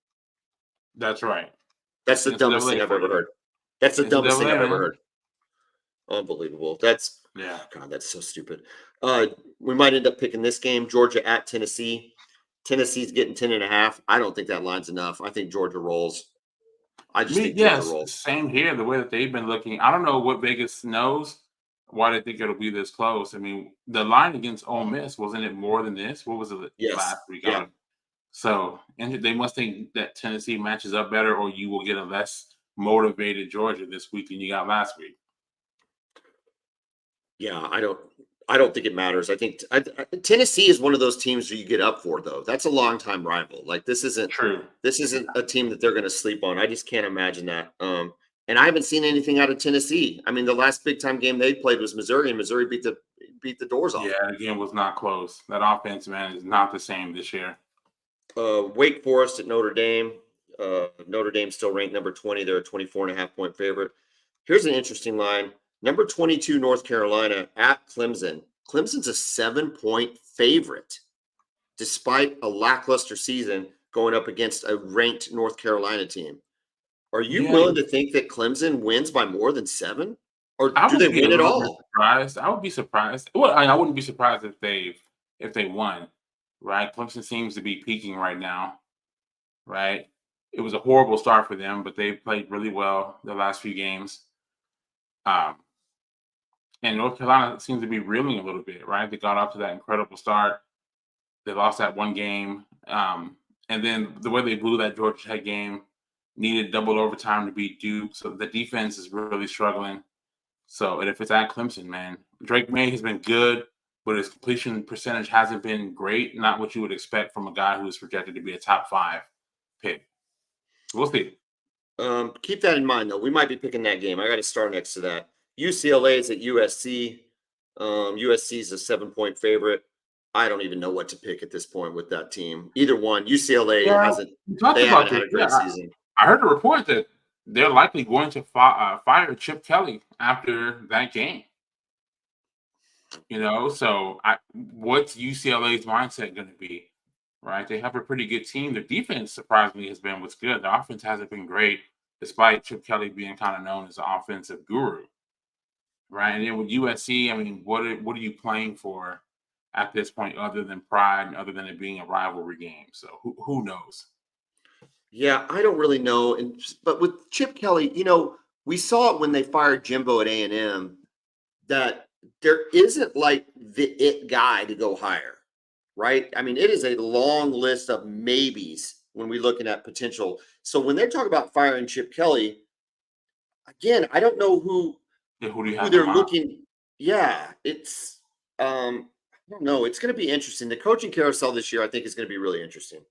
That's right. That's the dumbest thing I've ever heard. That's the dumbest thing I've ever heard. Unbelievable. God, that's so stupid. We might end up picking this game, Georgia at Tennessee. Tennessee's getting 10.5. I don't think that line's enough. I think Georgia rolls. I just think Georgia rolls. Same here. The way that they've been looking, I don't know what Vegas knows why they think it'll be this close. I mean, the line against Ole Miss, wasn't it more than this? What was it last week? Yeah. So, and they must think that Tennessee matches up better, or you will get a less motivated Georgia this week than you got last week. Yeah, I don't think it matters. I think Tennessee is one of those teams that you get up for, though. That's a longtime rival. Like True. this isn't a team that they're going to sleep on. I just can't imagine that. And I haven't seen anything out of Tennessee. I mean, the last big time game they played was Missouri, and Missouri beat the doors off Yeah, them. the game was not close. That offense, man, is not the same this year. Wake Forest at Notre Dame. Notre Dame still ranked number 20. They're a 24.5-point favorite. Here's an interesting line. Number 22, North Carolina at Clemson. Clemson's a 7-point favorite, despite a lackluster season going up against a ranked North Carolina team. Are you Yeah, willing to think that Clemson wins by more than 7? Or I do they would be a win at little bit all? surprised. I would be surprised. Well, I wouldn't be surprised if they won, right? Clemson seems to be peaking right now, right? It was a horrible start for them, but they played really well the last few games. Um, and North Carolina seems to be reeling a little bit, right? They got off to that incredible start. They lost that one game, and then the way they blew that Georgia Tech game, needed double overtime to beat Duke. So the defense is really struggling. So, and if it's at Clemson, man, Drake May has been good, but his completion percentage hasn't been great. Not what you would expect from a guy who is projected to be a top 5 pick. So we'll see. Keep that in mind, though. We might be picking that game. I got to start next to that. UCLA is at USC. USC is a 7-point favorite. I don't even know what to pick at this point with that team. Either one. UCLA Yeah, hasn't. we talked They haven't about had this. a Yeah, great season. I heard a report that they're likely going to fire Chip Kelly after that game. So what's UCLA's mindset going to be? Right, they have a pretty good team. Their defense, surprisingly, has been what's good. The offense hasn't been great, despite Chip Kelly being kind of known as an offensive guru. Right, and then with USC, I mean, what are you playing for at this point, other than pride, and other than it being a rivalry game? So who knows? Yeah, I don't really know. But with Chip Kelly, we saw it when they fired Jimbo at A&M that there isn't like the it guy to go hire, right? I mean, it is a long list of maybes when we're looking at potential. So when they talk about firing Chip Kelly, again, I don't know Yeah, who do you who have in they're mind? looking. Yeah, it's I don't know. It's going to be interesting. The coaching carousel this year, I think, is going to be really interesting.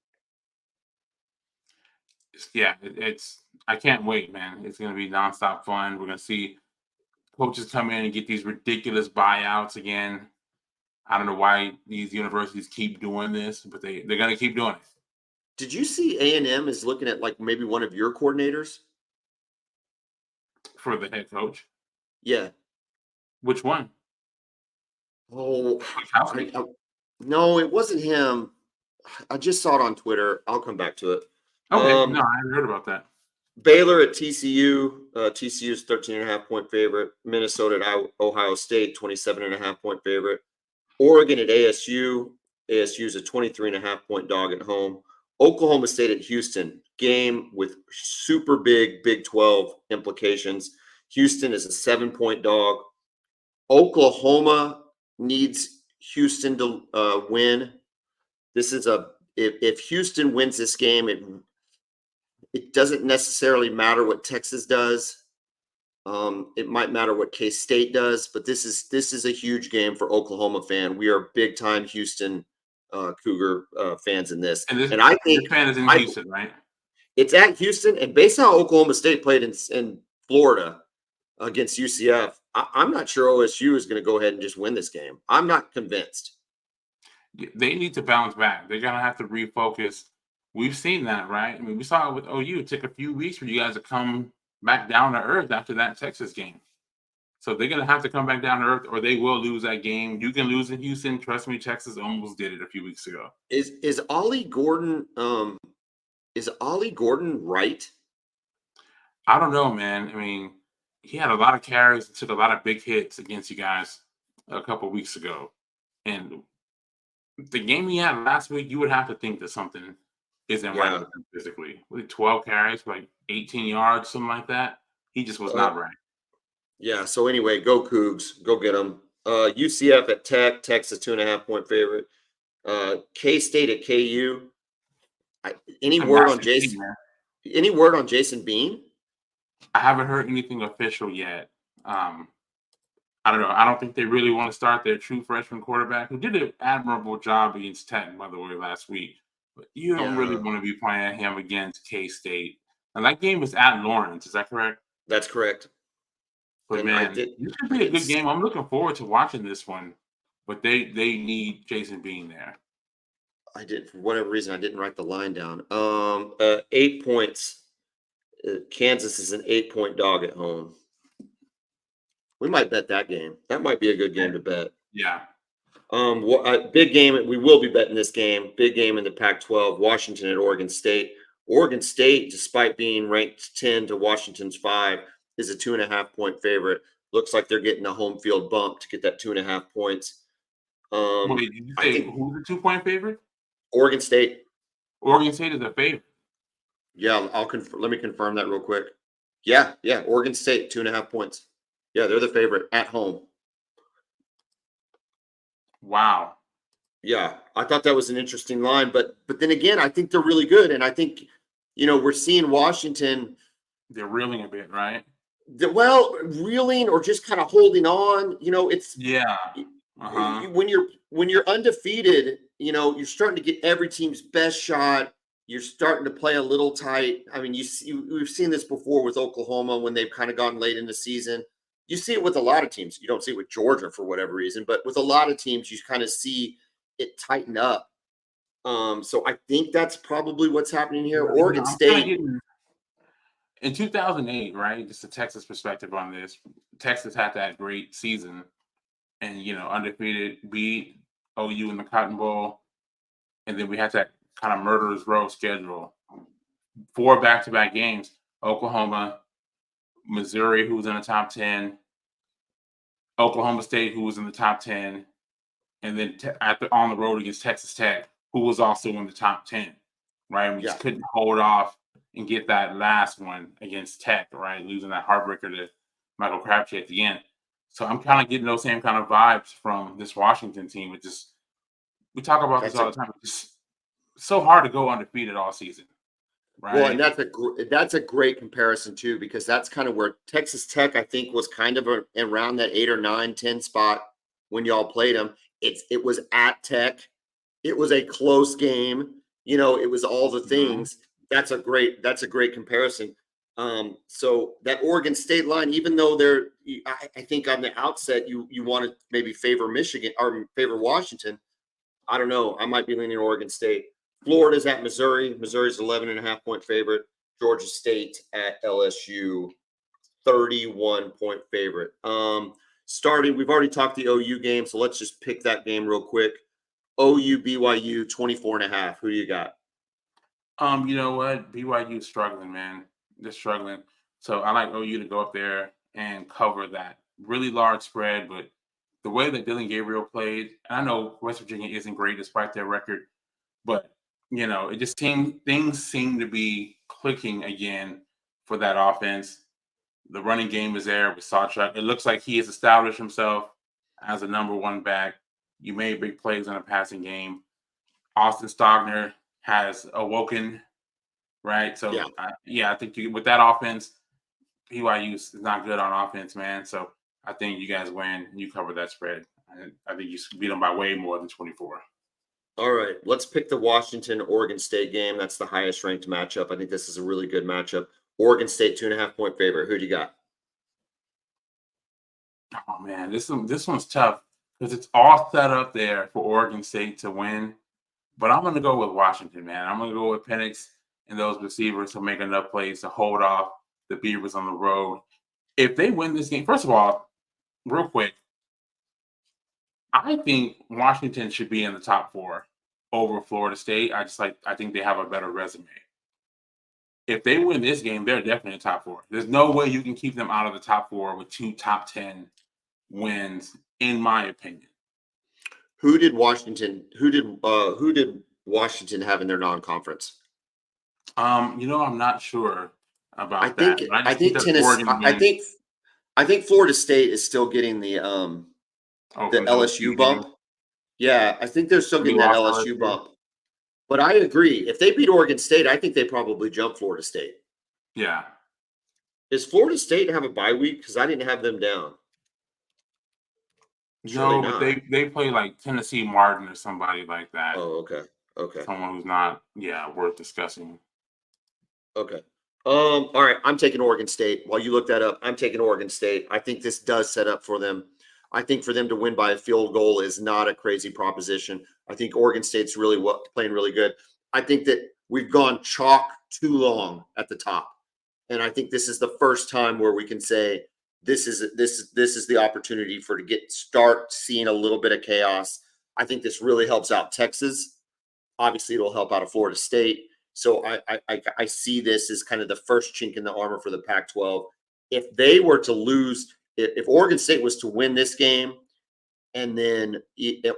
Yeah, it's I can't wait, man. It's going to be nonstop fun. We're going to see coaches come in and get these ridiculous buyouts again. I don't know why these universities keep doing this, but they're going to keep doing it. Did you see A&M is looking at like maybe one of your coordinators? For the head coach. Yeah. Which one? Oh, Kwiatkowski? no, it wasn't him. I just saw it on Twitter. I'll come back to it. Okay, no, I haven't heard about that. Baylor at TCU. TCU's 13.5-point favorite. Minnesota at Ohio State, 27.5-point favorite. Oregon at ASU. ASU's a 23.5-point dog at home. Oklahoma State at Houston. Game with super big Big 12 implications. Houston is a 7-point dog. Oklahoma needs Houston to win. This is if Houston wins this game, it doesn't necessarily matter what Texas does. It might matter what K-State does, but this is a huge game for Oklahoma fan. We are big time Houston Cougar fans in this, And and I this think fan is in Houston, right? it's at Houston. And based on how Oklahoma State played in Florida against UCF, I'm not sure OSU is going to go ahead and just win this game. I'm not convinced. They need to bounce back. They're gonna have to refocus. We've seen that, right? I mean, we saw it with OU. It took a few weeks for you guys to come back down to earth after that Texas game. So they're gonna have to come back down to earth, or they will lose that game. You can lose in Houston. Trust me, Texas almost did it a few weeks ago. Is Ollie Gordon right? I don't know, man. I mean, he had a lot of carries, took a lot of big hits against you guys a couple weeks ago, and the game he had last week, you would have to think that something isn't right Yeah. with him physically. With 12 carries, like 18 yards, something like that. He just was Uh, not right. yeah. So anyway, go Cougs, go get them. UCF at Tech. Tech's a 2.5-point favorite. K-State at KU. Any A word on massive game, Jason? man. Any word on Jason Bean? I haven't heard anything official yet. I don't know. I don't think they really want to start their true freshman quarterback, who did an admirable job against Tech, by the way, last week. But you don't really Yeah, want to be playing him against K-State. And that game is at Lawrence. Is that correct? that's correct. But And I man, did this should I be a did good game. I'm looking forward to watching this one. But they need Jason Bean there. I did for whatever reason I didn't write the line down. 8 points. Kansas is an 8-point dog at home. We might bet that game. That might be a good game to bet. Yeah. Big game. We will be betting this game. Big game in the Pac-12. Washington at Oregon State. Oregon State, despite being ranked 10 to Washington's 5, is a 2.5-point favorite. Looks like they're getting a home field bump to get that 2.5 points. Wait, did you I say think who's the 2-point favorite? Oregon State. Oregon State is a favorite. Yeah, let me confirm that real quick. Yeah. Oregon State 2.5 points. Yeah, they're the favorite at home. Wow. Yeah, I thought that was an interesting line, but then again, I think they're really good, and I think we're seeing Washington. They're reeling a bit, right? Well, reeling or just kind of holding on. It's Yeah. Uh-huh. when you're undefeated. You're starting to get every team's best shot. You're starting to play a little tight. I mean, we've seen this before with Oklahoma when they've kind of gone late in the season. You see it with a lot of teams. You don't see it with Georgia for whatever reason, but with a lot of teams, you kind of see it tighten up. So I think that's probably what's happening here. Yeah, Oregon I'm kind of State. getting in 2008, right? Just a Texas perspective on this. Texas had that great season and, undefeated, beat OU in the Cotton Bowl. And then we had that kind of murderer's row schedule. 4 back-to-back games. Oklahoma, Missouri, who was in the top 10, Oklahoma State, who was in the top 10, and then on the road against Texas Tech, who was also in the top 10, right? And we just couldn't hold off and get that last one against Tech, right? Losing that heartbreaker to Michael Crabtree at the end. So I'm kind of getting those same kind of vibes from this Washington team. We talk about this all the time. It's just so hard to go undefeated all season, right? Well, and that's a great comparison too, because that's kind of where Texas Tech, I think, was kind of around that 8 or 9, 10 spot when y'all played them. It was at Tech. It was a close game. It was all the things. That's a great comparison. So that Oregon State line, even though I think on the outset you want to maybe favor Michigan or favor Washington. I don't know. I might be leaning Oregon State. Florida's at Missouri. Missouri's 11.5-point favorite. Georgia State at LSU, 31-point favorite. We've already talked the OU game, so let's just pick that game real quick. OU BYU 24.5. Who do you got? You know what? BYU is struggling, man. They're struggling. So I like OU to go up there and cover that really large spread. But the way that Dylan Gabriel played, and I know West Virginia isn't great despite their record, but it just things seem to be clicking again for that offense. The running game is there with Sawchuck. It looks like he has established himself as a number 1 back. You made big plays in a passing game. Austin Stogner has awoken, right? So, I think with that offense, BYU is not good on offense, man. So I think you guys win and you cover that spread. I think you beat them by way more than 24. All right, let's pick the Washington-Oregon State game. That's the highest ranked matchup. I think this is a really good matchup. Oregon State 2.5-point favorite. Who do you got? Oh man, this one's tough because it's all set up there for Oregon State to win. But I'm going to go with Washington, man. I'm going to go with Penix and those receivers to make enough plays to hold off the Beavers on the road. If they win this game, first of all, real quick, I think Washington should be in the top 4 over Florida State. I think they have a better resume. If they win this game, they're definitely in the top 4. There's no way you can keep them out of the top 4 with 2 top 10 wins, in my opinion. Who did Washington have in their non-conference? I'm not sure about that. I think Tennessee. I think Florida State is still getting the LSU bump. Yeah, I think they're still getting that LSU bump. But I agree. If they beat Oregon State, I think they probably jump Florida State. Yeah. Does Florida State have a bye week? Because I didn't have them down. Surely No, but not. they play like Tennessee Martin or somebody like that. Oh, okay. Okay. Someone who's not, worth discussing. Okay. All right. I'm taking Oregon State. While you look that up, I'm taking Oregon State. I think this does set up for them. I think for them to win by a field goal is not a crazy proposition. I think Oregon State's really playing really good. I think that we've gone chalk too long at the top, and I think this is the first time where we can say this is the opportunity for to start seeing a little bit of chaos. I think this really helps out Texas. Obviously, it'll help out of Florida State. So I see this as kind of the first chink in the armor for the Pac-12. If they were to lose, if Oregon State was to win this game, and then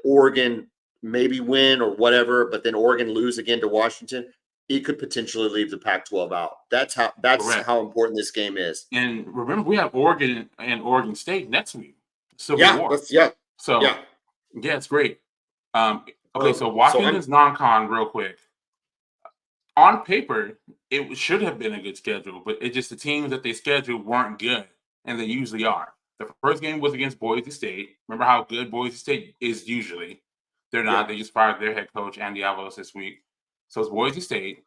Oregon maybe win or whatever, but then Oregon lose again to Washington, it could potentially leave the Pac-12 out. That's Correct. how important this game is. And remember, we have Oregon and Oregon State next week. Civil Yeah, War. So yeah. it's great. Okay, so So Washington's non-con real quick. On paper, it should have been a good schedule, but it just the teams that they scheduled weren't good, and they usually are. The first game was against Boise State. Remember how good Boise State is usually? They're not. Yeah. They just fired their head coach, Andy Avalos, this week. So it's Boise State,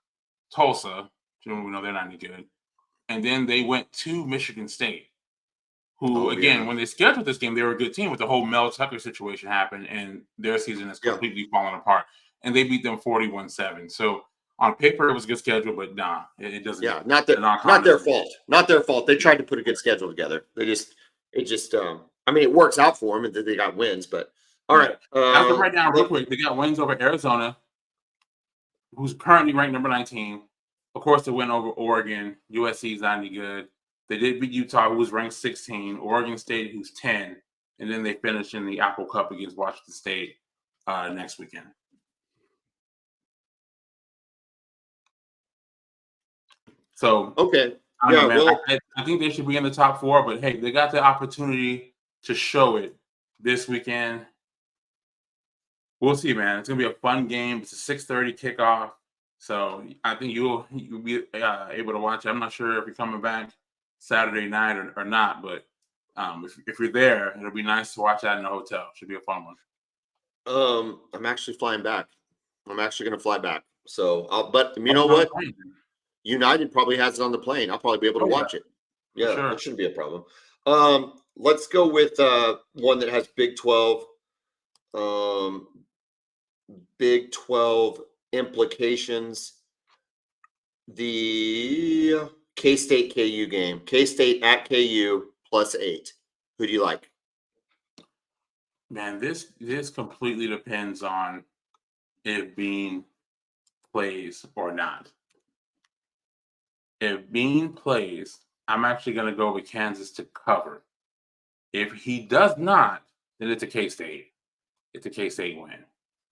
Tulsa, we know they're not any good. And then they went to Michigan State, who, again, when they scheduled this game, they were a good team, but the whole Mel Tucker situation happened, and their season is completely fallen apart. And they beat them 41-7. So on paper, it was a good schedule, but nah, it doesn't. Yeah, not their fault. Not their fault. They tried to put a good schedule together. I mean, it works out for them, and they got wins. But all right, I'll write down real quick. They got wins over Arizona, who's currently ranked number 19. Of course, they went over Oregon. USC is not any good. They did beat Utah, who was ranked 16. Oregon State, who's 10. And then they finished in the Apple Cup against Washington State next weekend. So, okay. I think they should be in the top 4, but hey, they got the opportunity to show it this weekend. We'll see, man. It's gonna be a fun game. It's a 6:30 kickoff, so I think you'll be able to watch it. I'm not sure if you're coming back Saturday night or not, but if you're there, it'll be nice to watch that in the hotel. Should be a fun one. I'm actually flying back. I'm actually going to fly back. So, but you know what? United probably has it on the plane. I'll probably be able to watch it. Yeah, sure. That shouldn't be a problem. Let's go with one that has Big 12. Big 12 implications. The K-State KU game. K-State at KU +8. Who do you like? Man, this completely depends on if Bean plays or not. If Bean plays, I'm actually going to go with Kansas to cover. If he does not, then it's a K-State. It's a K-State win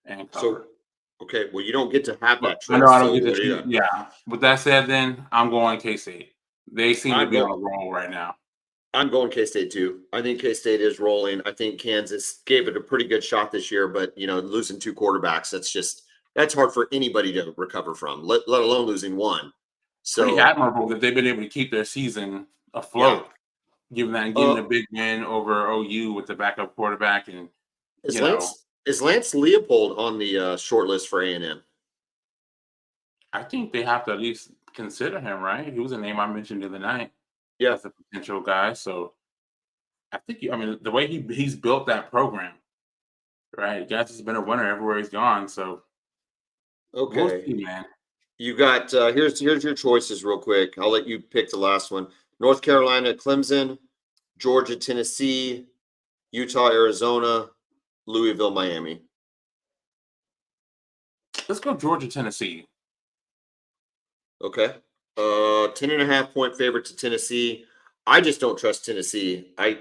and cover. Okay, well, you don't get to have that. I know I don't get to choose. Yeah. With that said, then I'm going K-State. They seem to be on a roll right now. I'm going K-State too. I think K-State is rolling. I think Kansas gave it a pretty good shot this year, but losing 2 quarterbacks, that's hard for anybody to recover from, let alone losing one. So pretty admirable that they've been able to keep their season afloat, getting a big win over OU with the backup quarterback. And is Lance Leopold on the short list for A&M? I think they have to at least consider him, right? He was a name I mentioned the other night. Yeah, as a potential guy. So I think the way he's built that program, right? Guys has been a winner everywhere he's gone. So okay, we'll see, man. You got here's your choices real quick. I'll let you pick the last one. North Carolina, Clemson, Georgia, Tennessee, Utah, Arizona, Louisville, Miami. Let's go Georgia, Tennessee. Okay. 10.5 point favorite to Tennessee. I just don't trust Tennessee. I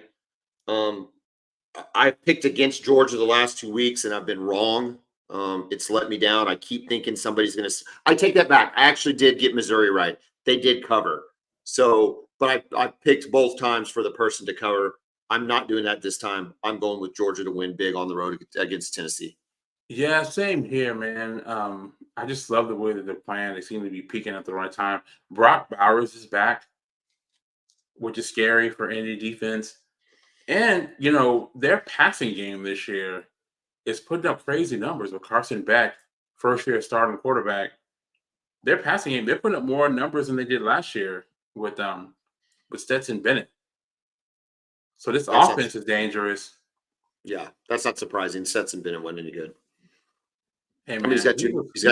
picked against Georgia the last 2 weeks and I've been wrong. It's let me down. I keep thinking somebody's going to. I take that back. I actually did get Missouri right. They did cover. So, but I picked both times for the person to cover. I'm not doing that this time. I'm going with Georgia to win big on the road against Tennessee. Yeah, same here, man. I just love the way that they're playing. They seem to be peaking at the right time. Brock Bowers is back, which is scary for any defense. And, their passing game this year is putting up crazy numbers with Carson Beck, first year starting quarterback. Their passing game, they're putting up more numbers than they did last year with Stetson Bennett. So this That's offense is dangerous. Yeah, that's not surprising. Stetson Bennett wasn't any good. Hey I mean, man, he's he got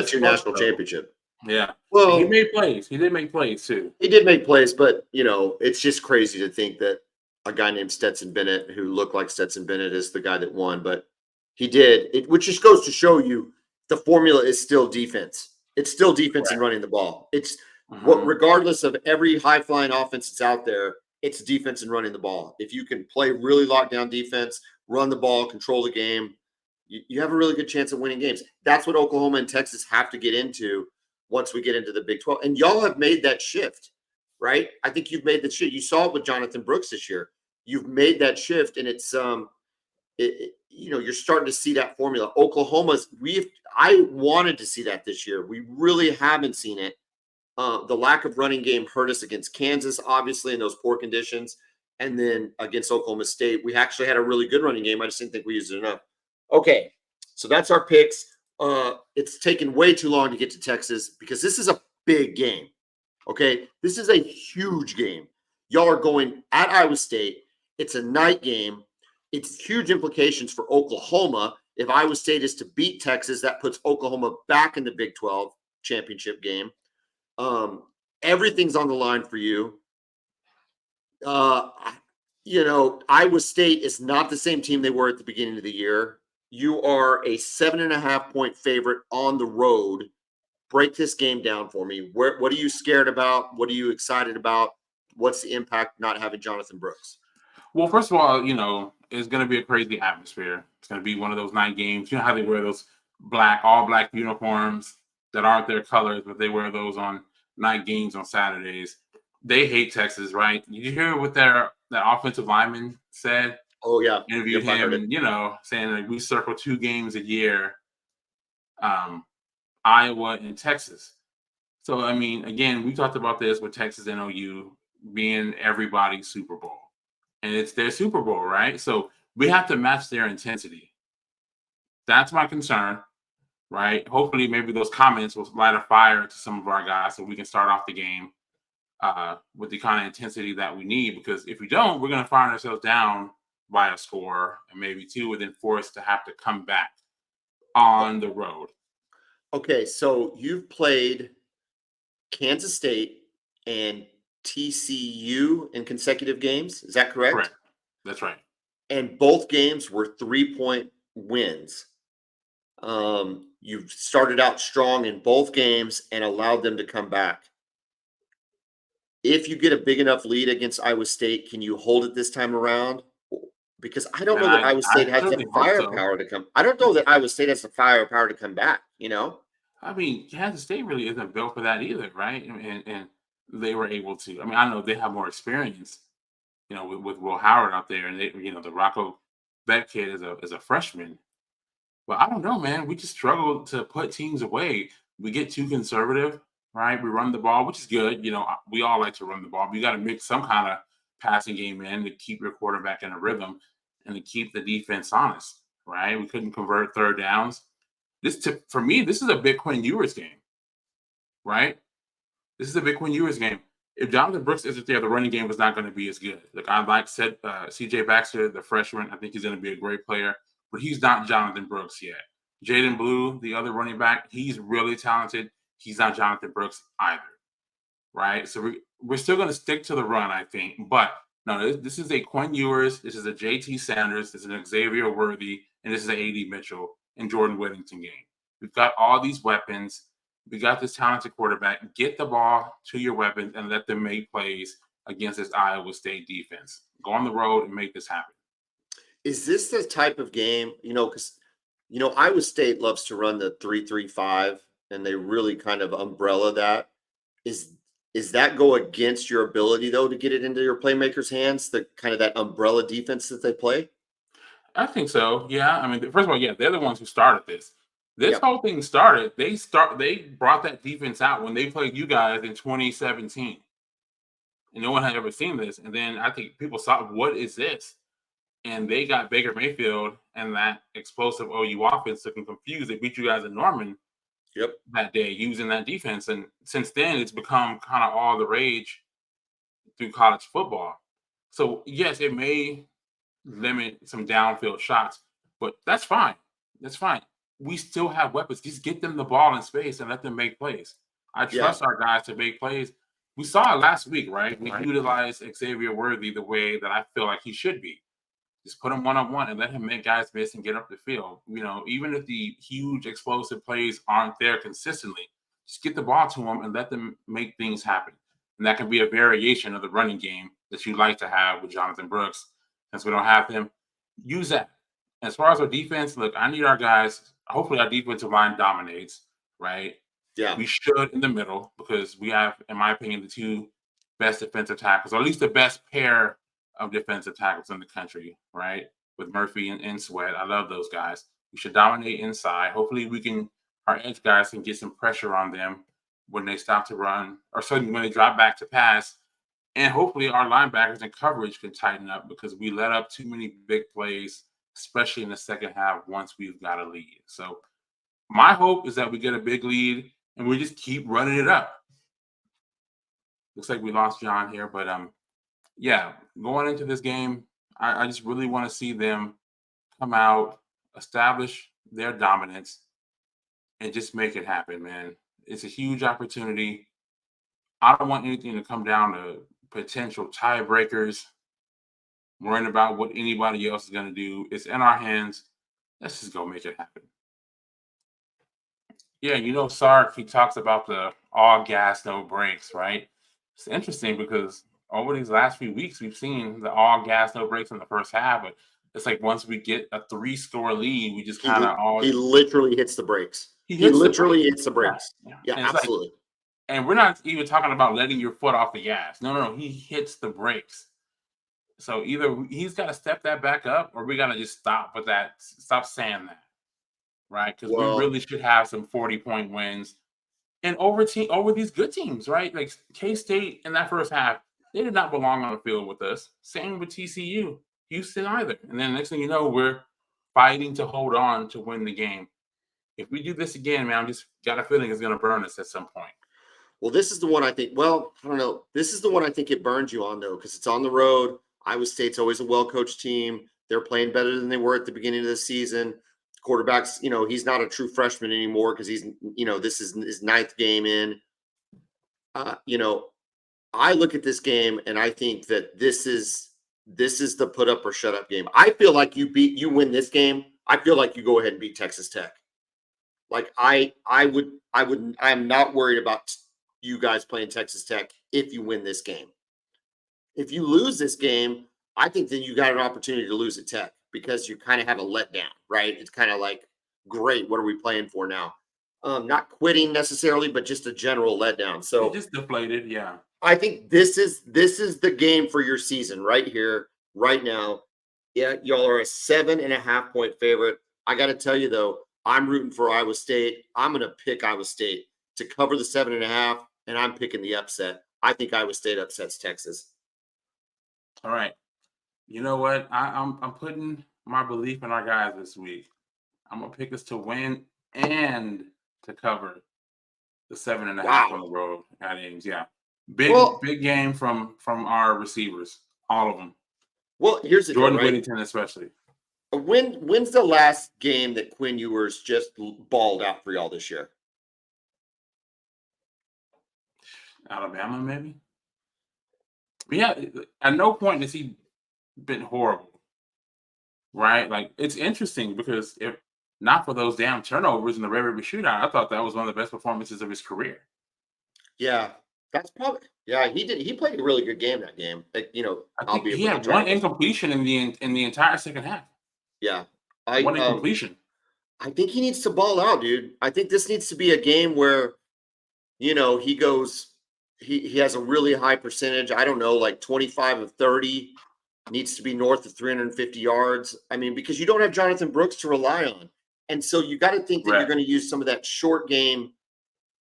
was two close national though. championship. Yeah. And he Well, made plays. He did make plays too. he did make plays, but it's just crazy to think that a guy named Stetson Bennett, who looked like Stetson Bennett, is the guy that won. But he did, which just goes to show you the formula is still defense. It's still defense and Correct. running the ball. It's Mhm. regardless of every high flying offense that's out there, it's defense and running the ball. If you can play really locked down defense, run the ball, control the game, you have a really good chance of winning games. That's what Oklahoma and Texas have to get into once we get into the Big 12. And y'all have made that shift, right? I think you've made the shift. You saw it with Jonathan Brooks this year. You've made that shift, and it's you're starting to see that formula. I wanted to see that this year. We really haven't seen it. The lack of running game hurt us against Kansas, obviously, in those poor conditions. And then against Oklahoma State, we actually had a really good running game. I just didn't think we used it enough. Okay, so that's our picks. It's taken way too long to get to Texas because this is a big game. Okay, this is a huge game. Y'all are going at Iowa State. It's a night game. It's huge implications for Oklahoma. If Iowa State is to beat Texas, that puts Oklahoma back in the Big 12 championship game. Everything's on the line for you. Iowa State is not the same team they were at the beginning of the year. You are a 7.5-point favorite on the road. Break this game down for me. What are you scared about? What are you excited about? What's the impact not having Jonathan Brooks? Well, first of all, it's going to be a crazy atmosphere. It's going to be one of those night games. You know how they wear those all black uniforms that aren't their colors, but they wear those on night games on Saturdays. They hate Texas, right? Did you hear what that offensive lineman said? Oh, yeah. Interviewed Yep, him, and saying that we circle 2 games a year, Iowa and Texas. So, I mean, again, we talked about this with Texas and OU being everybody's Super Bowl. And it's their Super Bowl, right? So we have to match their intensity. That's my concern, right? Hopefully, maybe those comments will light a fire to some of our guys so we can start off the game with the kind of intensity that we need. Because if we don't, we're going to find ourselves down by a score and maybe 2, and then forced to have to come back on the road. Okay, so you've played Kansas State and TCU in consecutive games. Is that correct? Correct. That's right. And both games were 3-point wins. You've started out strong in both games and allowed them to come back. If you get a big enough lead against Iowa State, can you hold it this time around? Because I don't know that Iowa State has the firepower to come. I don't know that Iowa State has the firepower to come back, I mean, Kansas State really isn't built for that either, right? And they were able to. I mean, I know they have more experience, with Will Howard out there, and the Rocco Beck kid is a freshman. But I don't know, man. We just struggle to put teams away. We get too conservative, right? We run the ball, which is good. We all like to run the ball. But you got to mix some kind of passing game in to keep your quarterback in a rhythm and to keep the defense honest, right? We couldn't convert third downs. For me, this is a big Quinn Ewers game, right? This is a big Quinn Ewers game. If Jonathan Brooks isn't there, the running game was not going to be as good. Like C.J. Baxter, the freshman, I think he's going to be a great player, but he's not Jonathan Brooks yet. Jaden Blue, the other running back, he's really talented. He's not Jonathan Brooks either, right? So we're still going to stick to the run, I think. But no, this is a Quinn Ewers, this is a J.T. Sanders, this is an Xavier Worthy, and this is an A.D. Mitchell and Jordan Whittington game. We've got all these weapons. We got this talented quarterback. Get the ball to your weapons and let them make plays against this Iowa State defense. Go on the road and make this happen. Is this the type of game, because, Iowa State loves to run the 3-3-5, and they really kind of umbrella that. Is that go against your ability, though, to get it into your playmakers' hands, the kind of that umbrella defense that they play? I think so. Yeah. I mean, first of all, yeah, they're the ones who started this. This Yep. whole thing started. They brought that defense out when they played you guys in 2017. And no one had ever seen this. And then I think people saw, what is this? and they got Baker Mayfield and that explosive OU offense looking confused. They beat you guys in Norman that day using that defense. And since then, it's become kind of all the rage through college football. So, yes, it may limit some downfield shots, but that's fine. That's fine. We still have weapons. Just get them the ball in space and let them make plays. I trust our guys to make plays. We saw it last week, right? We utilized Xavier Worthy the way that I feel like he should be. Just put him one-on-one and let him make guys miss and get up the field. You know, even if the huge explosive plays aren't there consistently, just get the ball to them and let them make things happen. And that can be a variation of the running game that you like to have with Jonathan Brooks. Since we don't have him, use that. As far as our defense, look, I need our guys. Hopefully, our defensive line dominates, right? Yeah. We should in the middle because we have, in my opinion, the two best defensive tackles, or at least the best pair of defensive tackles in the country, right? With Murphy and Sweat. I love those guys. We should dominate inside. Hopefully, our edge guys can get some pressure on them when they stop to run, or certainly when they drop back to pass. And hopefully our linebackers and coverage can tighten up because we let up too many big plays, especially in the second half once we've got a lead. So my hope is that we get a big lead and we just keep running it up. Looks like we lost John here, but yeah, going into this game, I just really want to see them come out, establish their dominance, and just make it happen, man. It's a huge opportunity. I don't want anything to come down to potential tiebreakers, worrying about what anybody else is going to do. It's in our hands. Let's just go make it happen. Yeah, you know, Sark, he talks about the all gas, no brakes, right? It's interesting because over these last few weeks, we've seen the all gas, no brakes in the first half, but it's like once we get a 3-score lead, we just kind of all. He literally hits the brakes. He literally hits the brakes. Yeah, absolutely. Like, and we're not even talking about letting your foot off the gas. No. He hits the brakes. So either he's got to step that back up or we got to just stop saying that, right? Because we really should have some 40-point wins and over these good teams, right? Like K-State in that first half, they did not belong on the field with us. Same with TCU, Houston either. And then next thing you know, we're fighting to hold on to win the game. If we do this again, man, I just got a feeling it's going to burn us at some point. Well, this is the one I think, I don't know. This is the one I think it burns you on, though, because it's on the road. Iowa State's always a well-coached team. They're playing better than they were at the beginning of the season. Quarterback's, he's not a true freshman anymore because he's, this is his 9th game in. I look at this game and I think that this is the put up or shut up game. I feel like you win this game. I feel like you go ahead and beat Texas Tech. Like I'm not worried about you guys playing Texas Tech if you win this game. If you lose this game, I think then you got an opportunity to lose at Tech because you kind of have a letdown, right? It's kind of like, great, what are we playing for now? Not quitting necessarily, but just a general letdown. So just deflated, yeah. I think this is the game for your season right here, right now. Yeah, y'all are a 7.5 point favorite. I got to tell you though, I'm rooting for Iowa State. I'm going to pick Iowa State to cover the 7.5, and I'm picking the upset. I think Iowa State upsets Texas. All right. You know what? I'm putting my belief in our guys this week. I'm gonna pick us to win and to cover the 7.5 on the road at Ames. Yeah, big game from our receivers, all of them. Well, here's the Jordan deal, right? Whittington especially. When's the last game that Quinn Ewers just balled out for y'all this year? Alabama, maybe. But yeah, at no point has he been horrible, right? Like, it's interesting because if not for those damn turnovers in the rivalry shootout, I thought that was one of the best performances of his career. Yeah, that's probably. Yeah, he did. He played a really good game that game. Like, I think he had one incompletion in the entire second half. Yeah, one incompletion. I think he needs to ball out, dude. I think this needs to be a game where, he goes. He has a really high percentage. I don't know, like 25 of 30. Needs to be north of 350 yards. I mean, because you don't have Jonathan Brooks to rely on. And so you got to think that you're going to use some of that short game,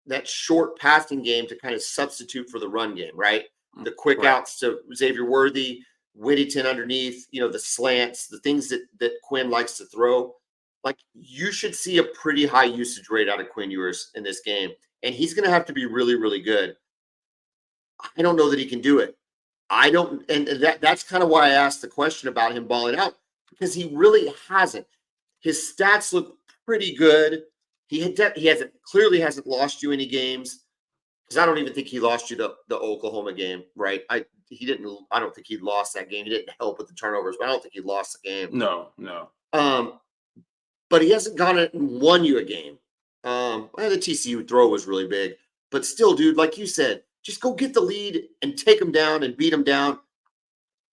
that short passing game to kind of substitute for the run game, right? The quick outs to Xavier Worthy, Whittington underneath, the slants, the things that Quinn likes to throw. Like, you should see a pretty high usage rate out of Quinn Ewers in this game. And he's going to have to be really, really good. I don't know that he can do it. I don't, and that's kind of why I asked the question about him balling out, because he really hasn't. His stats look pretty good. He clearly hasn't lost you any games, because I don't even think he lost you the Oklahoma game, right? I don't think he lost that game. He didn't help with the turnovers, but I don't think he lost the game. No. But he hasn't gone and won you a game. The TCU throw was really big, but still, dude, like you said, just go get the lead and take them down and beat them down.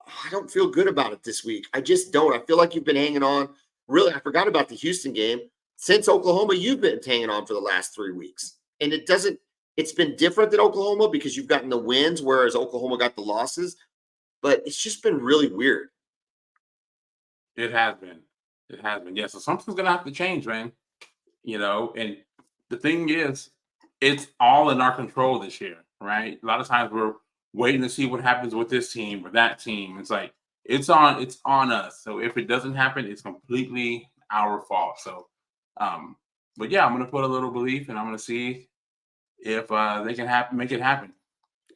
I don't feel good about it this week. I just don't. I feel like you've been hanging on. Really, I forgot about the Houston game. Since Oklahoma, you've been hanging on for the last 3 weeks. And it's been different than Oklahoma because you've gotten the wins, whereas Oklahoma got the losses. But it's just been really weird. It has been. Yeah, so something's going to have to change, man. And the thing is, it's all in our control this year, right? A lot of times we're waiting to see what happens with this team or that team. It's like, it's on us. So if it doesn't happen, it's completely our fault. So, but yeah, I'm going to put a little belief, and I'm going to see if they can make it happen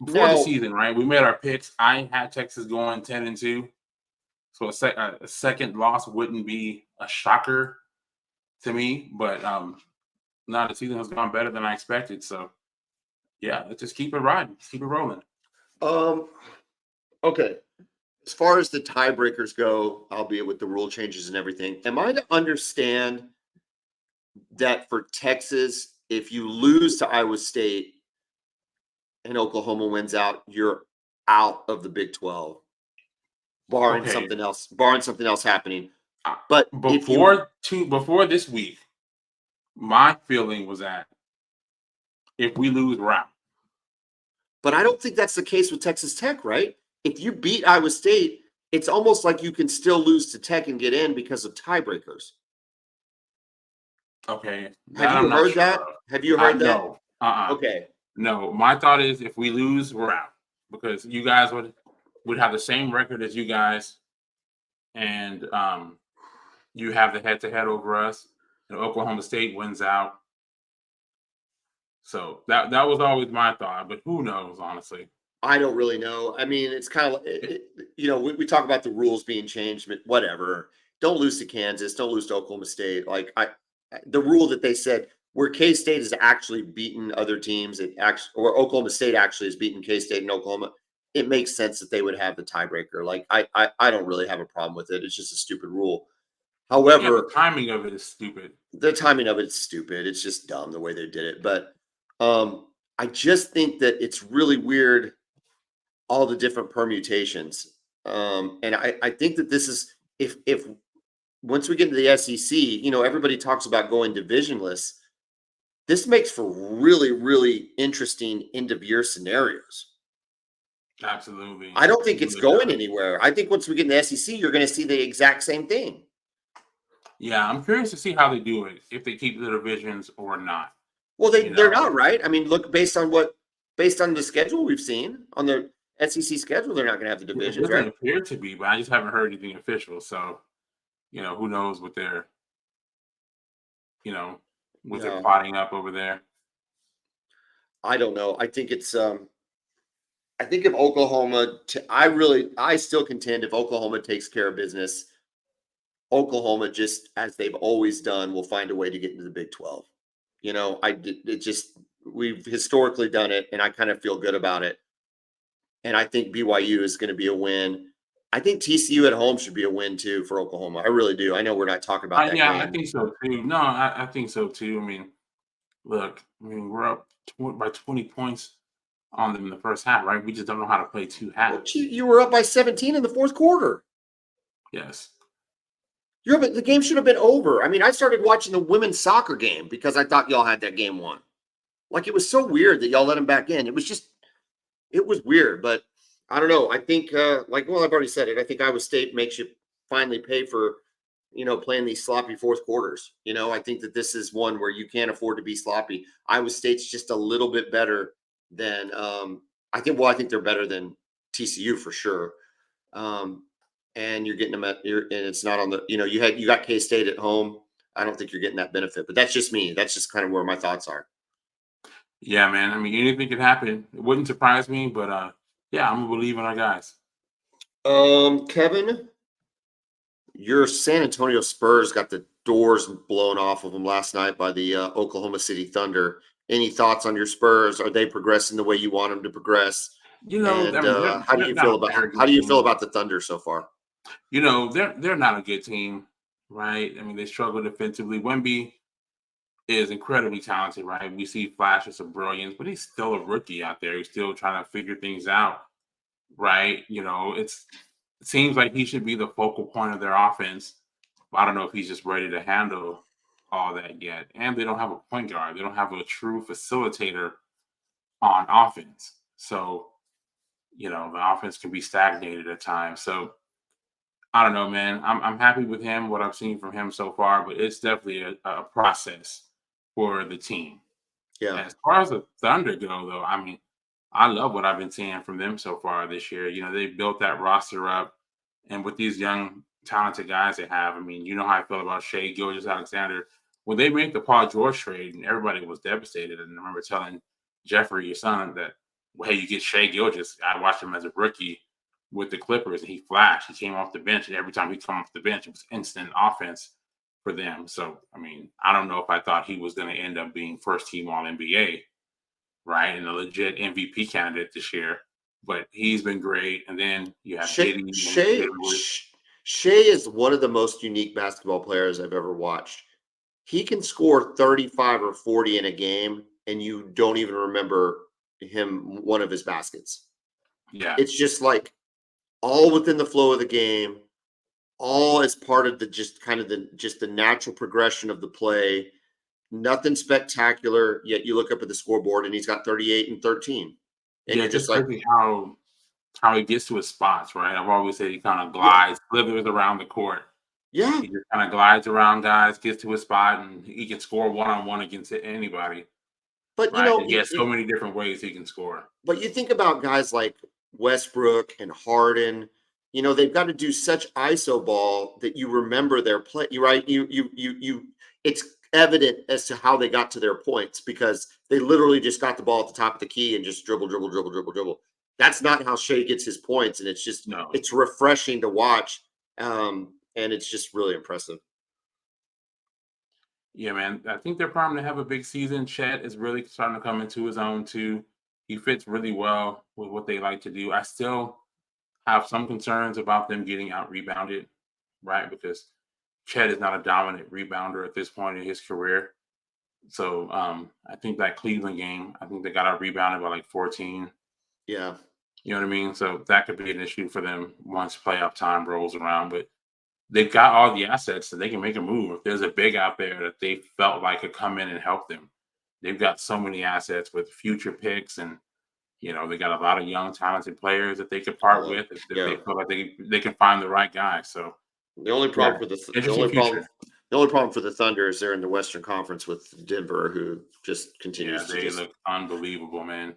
before the season, right? We made our picks. I had Texas going 10-2. So a second loss wouldn't be a shocker to me, but now the season has gone better than I expected. So yeah, let's just keep it riding, keep it rolling. Okay. As far as the tiebreakers go, albeit with the rule changes and everything, am I to understand that for Texas, if you lose to Iowa State and Oklahoma wins out, you're out of the Big 12? Barring something else happening. But before this week, my feeling was that if we lose, we're out. But I don't think that's the case with Texas Tech, right? If you beat Iowa State, it's almost like you can still lose to Tech and get in because of tiebreakers. Okay. Have you heard that? Have you heard that? No. Okay. No, my thought is if we lose, we're out, because you guys would have the same record as you guys, and you have the head-to-head over us, and Oklahoma State wins out. So that was always my thought, but who knows, honestly. I don't really know. I mean, it's kind of, we talk about the rules being changed, but whatever. Don't lose to Kansas. Don't lose to Oklahoma State. Like, the rule that they said where K-State has actually beaten other teams, or Oklahoma State actually has beaten K-State and Oklahoma, it makes sense that they would have the tiebreaker. Like, I don't really have a problem with it. It's just a stupid rule. However, the timing of it is stupid. The timing of it is stupid. It's just dumb the way they did it. But I just think that it's really weird, all the different permutations. And I think that this is, if once we get into the SEC, everybody talks about going divisionless. This makes for really, really interesting end-of-year scenarios. Absolutely. I don't think it's going anywhere. I think once we get in the SEC, you're going to see the exact same thing. Yeah, I'm curious to see how they do it, if they keep the divisions or not. Well, they're not, right? I mean, look, based on the schedule we've seen on the SEC schedule, they're not going to have the divisions, right? It appear to be, but I just haven't heard anything official. So, who knows what they're, they're plotting up over there. I don't know. I think it's I think if Oklahoma, I still contend if Oklahoma takes care of business, Oklahoma, just as they've always done, will find a way to get into the Big 12. We've historically done it, and I kind of feel good about it. And I think BYU is going to be a win. I think TCU at home should be a win too for Oklahoma. I really do. I know we're not talking about that. Yeah, game. I think so too. No, I think so too. I mean, look, we're up by 20 points on them in the first half, right? We just don't know how to play two halves. Well, you were up by 17 in the fourth quarter. Yes. The game should have been over. I mean, I started watching the women's soccer game because I thought y'all had that game won. Like, it was so weird that y'all let them back in. It was weird, but I don't know. I think, I've already said it. I think Iowa State makes you finally pay for, playing these sloppy fourth quarters. I think that this is one where you can't afford to be sloppy. Iowa State's just a little bit better than, I think they're better than TCU for sure. and you're getting them and it's not on the, you got K-State at home. I don't think you're getting that benefit, but that's just me. That's just kind of where my thoughts are. Yeah, man. I mean, anything could happen. It wouldn't surprise me, but yeah, I'm gonna believe in our guys. Kevin, your San Antonio Spurs got the doors blown off of them last night by the Oklahoma City Thunder. Any thoughts on your Spurs? Are they progressing the way you want them to progress? I And mean, how do they're you not feel a about very how good do you feel team. about the Thunder so far? They're not a good team, right? I mean, they struggle defensively. Wemby is incredibly talented, right? We see flashes of brilliance, but he's still a rookie out there. He's still trying to figure things out, right? It seems like he should be the focal point of their offense. But I don't know if he's just ready to handle all that yet. And they don't have a point guard. They don't have a true facilitator on offense. So, the offense can be stagnated at times. So I don't know, man. I'm happy with him, what I've seen from him so far, but it's definitely a process for the team. Yeah, As far as the Thunder go, though, I mean, I love what I've been seeing from them so far this year. They built that roster up, and with these young, talented guys they have, I mean, you know how I feel about Shea Gilgeous-Alexander. When they made the Paul George trade, and everybody was devastated, and I remember telling Jeffrey, your son, that, well, hey, you get Shea Gilgeous. I watched him as a rookie with the Clippers, and he flashed. He came off the bench, and every time he come off the bench, it was instant offense for them. So, I mean, I don't know if I thought he was going to end up being first team All NBA, right, and a legit MVP candidate this year. But he's been great. And then you have Shea, Giddey and Shea, Hayward. Shea is one of the most unique basketball players I've ever watched. He can score 35 or 40 in a game, and you don't even remember one of his baskets. Yeah, It's just like all within the flow of the game, all as part of the natural progression of the play. Nothing spectacular, yet you look up at the scoreboard and he's got 38 and 13. And yeah, you're just just like, crazy how he gets to his spots, right? I've always said he kind of yeah, glides, slithers around the court. yeah. He just kind of glides around guys, gets to his spot, and he can score one-on-one against anybody, But right? And he has so many different ways he can score. but you think about guys like Westbrook and Harden, they've got to do such ISO ball that you remember their play. You right, it's evident as to how they got to their points because they literally just got the ball at the top of the key and just dribble, dribble, dribble, dribble, dribble. That's not how Shea gets his points, and No. it's refreshing to watch, and it's just really impressive. Yeah, man. I think they're primed to have a big season. Chet is really starting to come into his own too. He fits really well with what they like to do. I still have some concerns about them getting out rebounded, right? Because Chet is not a dominant rebounder at this point in his career. So I think that Cleveland game, I think they got out rebounded by like 14. Yeah, You know what I mean? So that could be an issue for them once playoff time rolls around. But they've got all the assets that they can make a move. If there's a big out there that they felt like could come in and help them, they've got so many assets with future picks, and they got a lot of young, talented players that they could I part love. with if Yeah. they feel like they can find the right guy. So The only yeah, problem for interesting future. the only problem for the Thunder is they're in the Western Conference with Denver, who just Yeah, continues to they just. look unbelievable, man.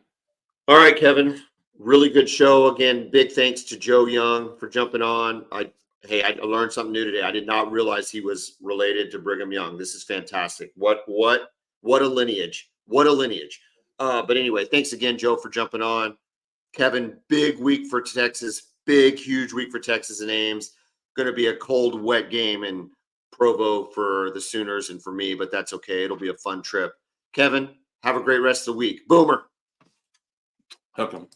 All right, Kevin. Really good show. Again, big thanks to Joe Young for jumping on. I learned something new today. I did not realize he was related to Brigham Young. This is fantastic. What a lineage. What a lineage. But anyway, thanks again, Joe, for jumping on. Kevin, big week for Texas. Big, huge week for Texas and Ames. Going to be a cold, wet game in Provo for the Sooners and for me, but that's okay. It'll be a fun trip. Kevin, have a great rest of the week. Boomer. Hook 'em.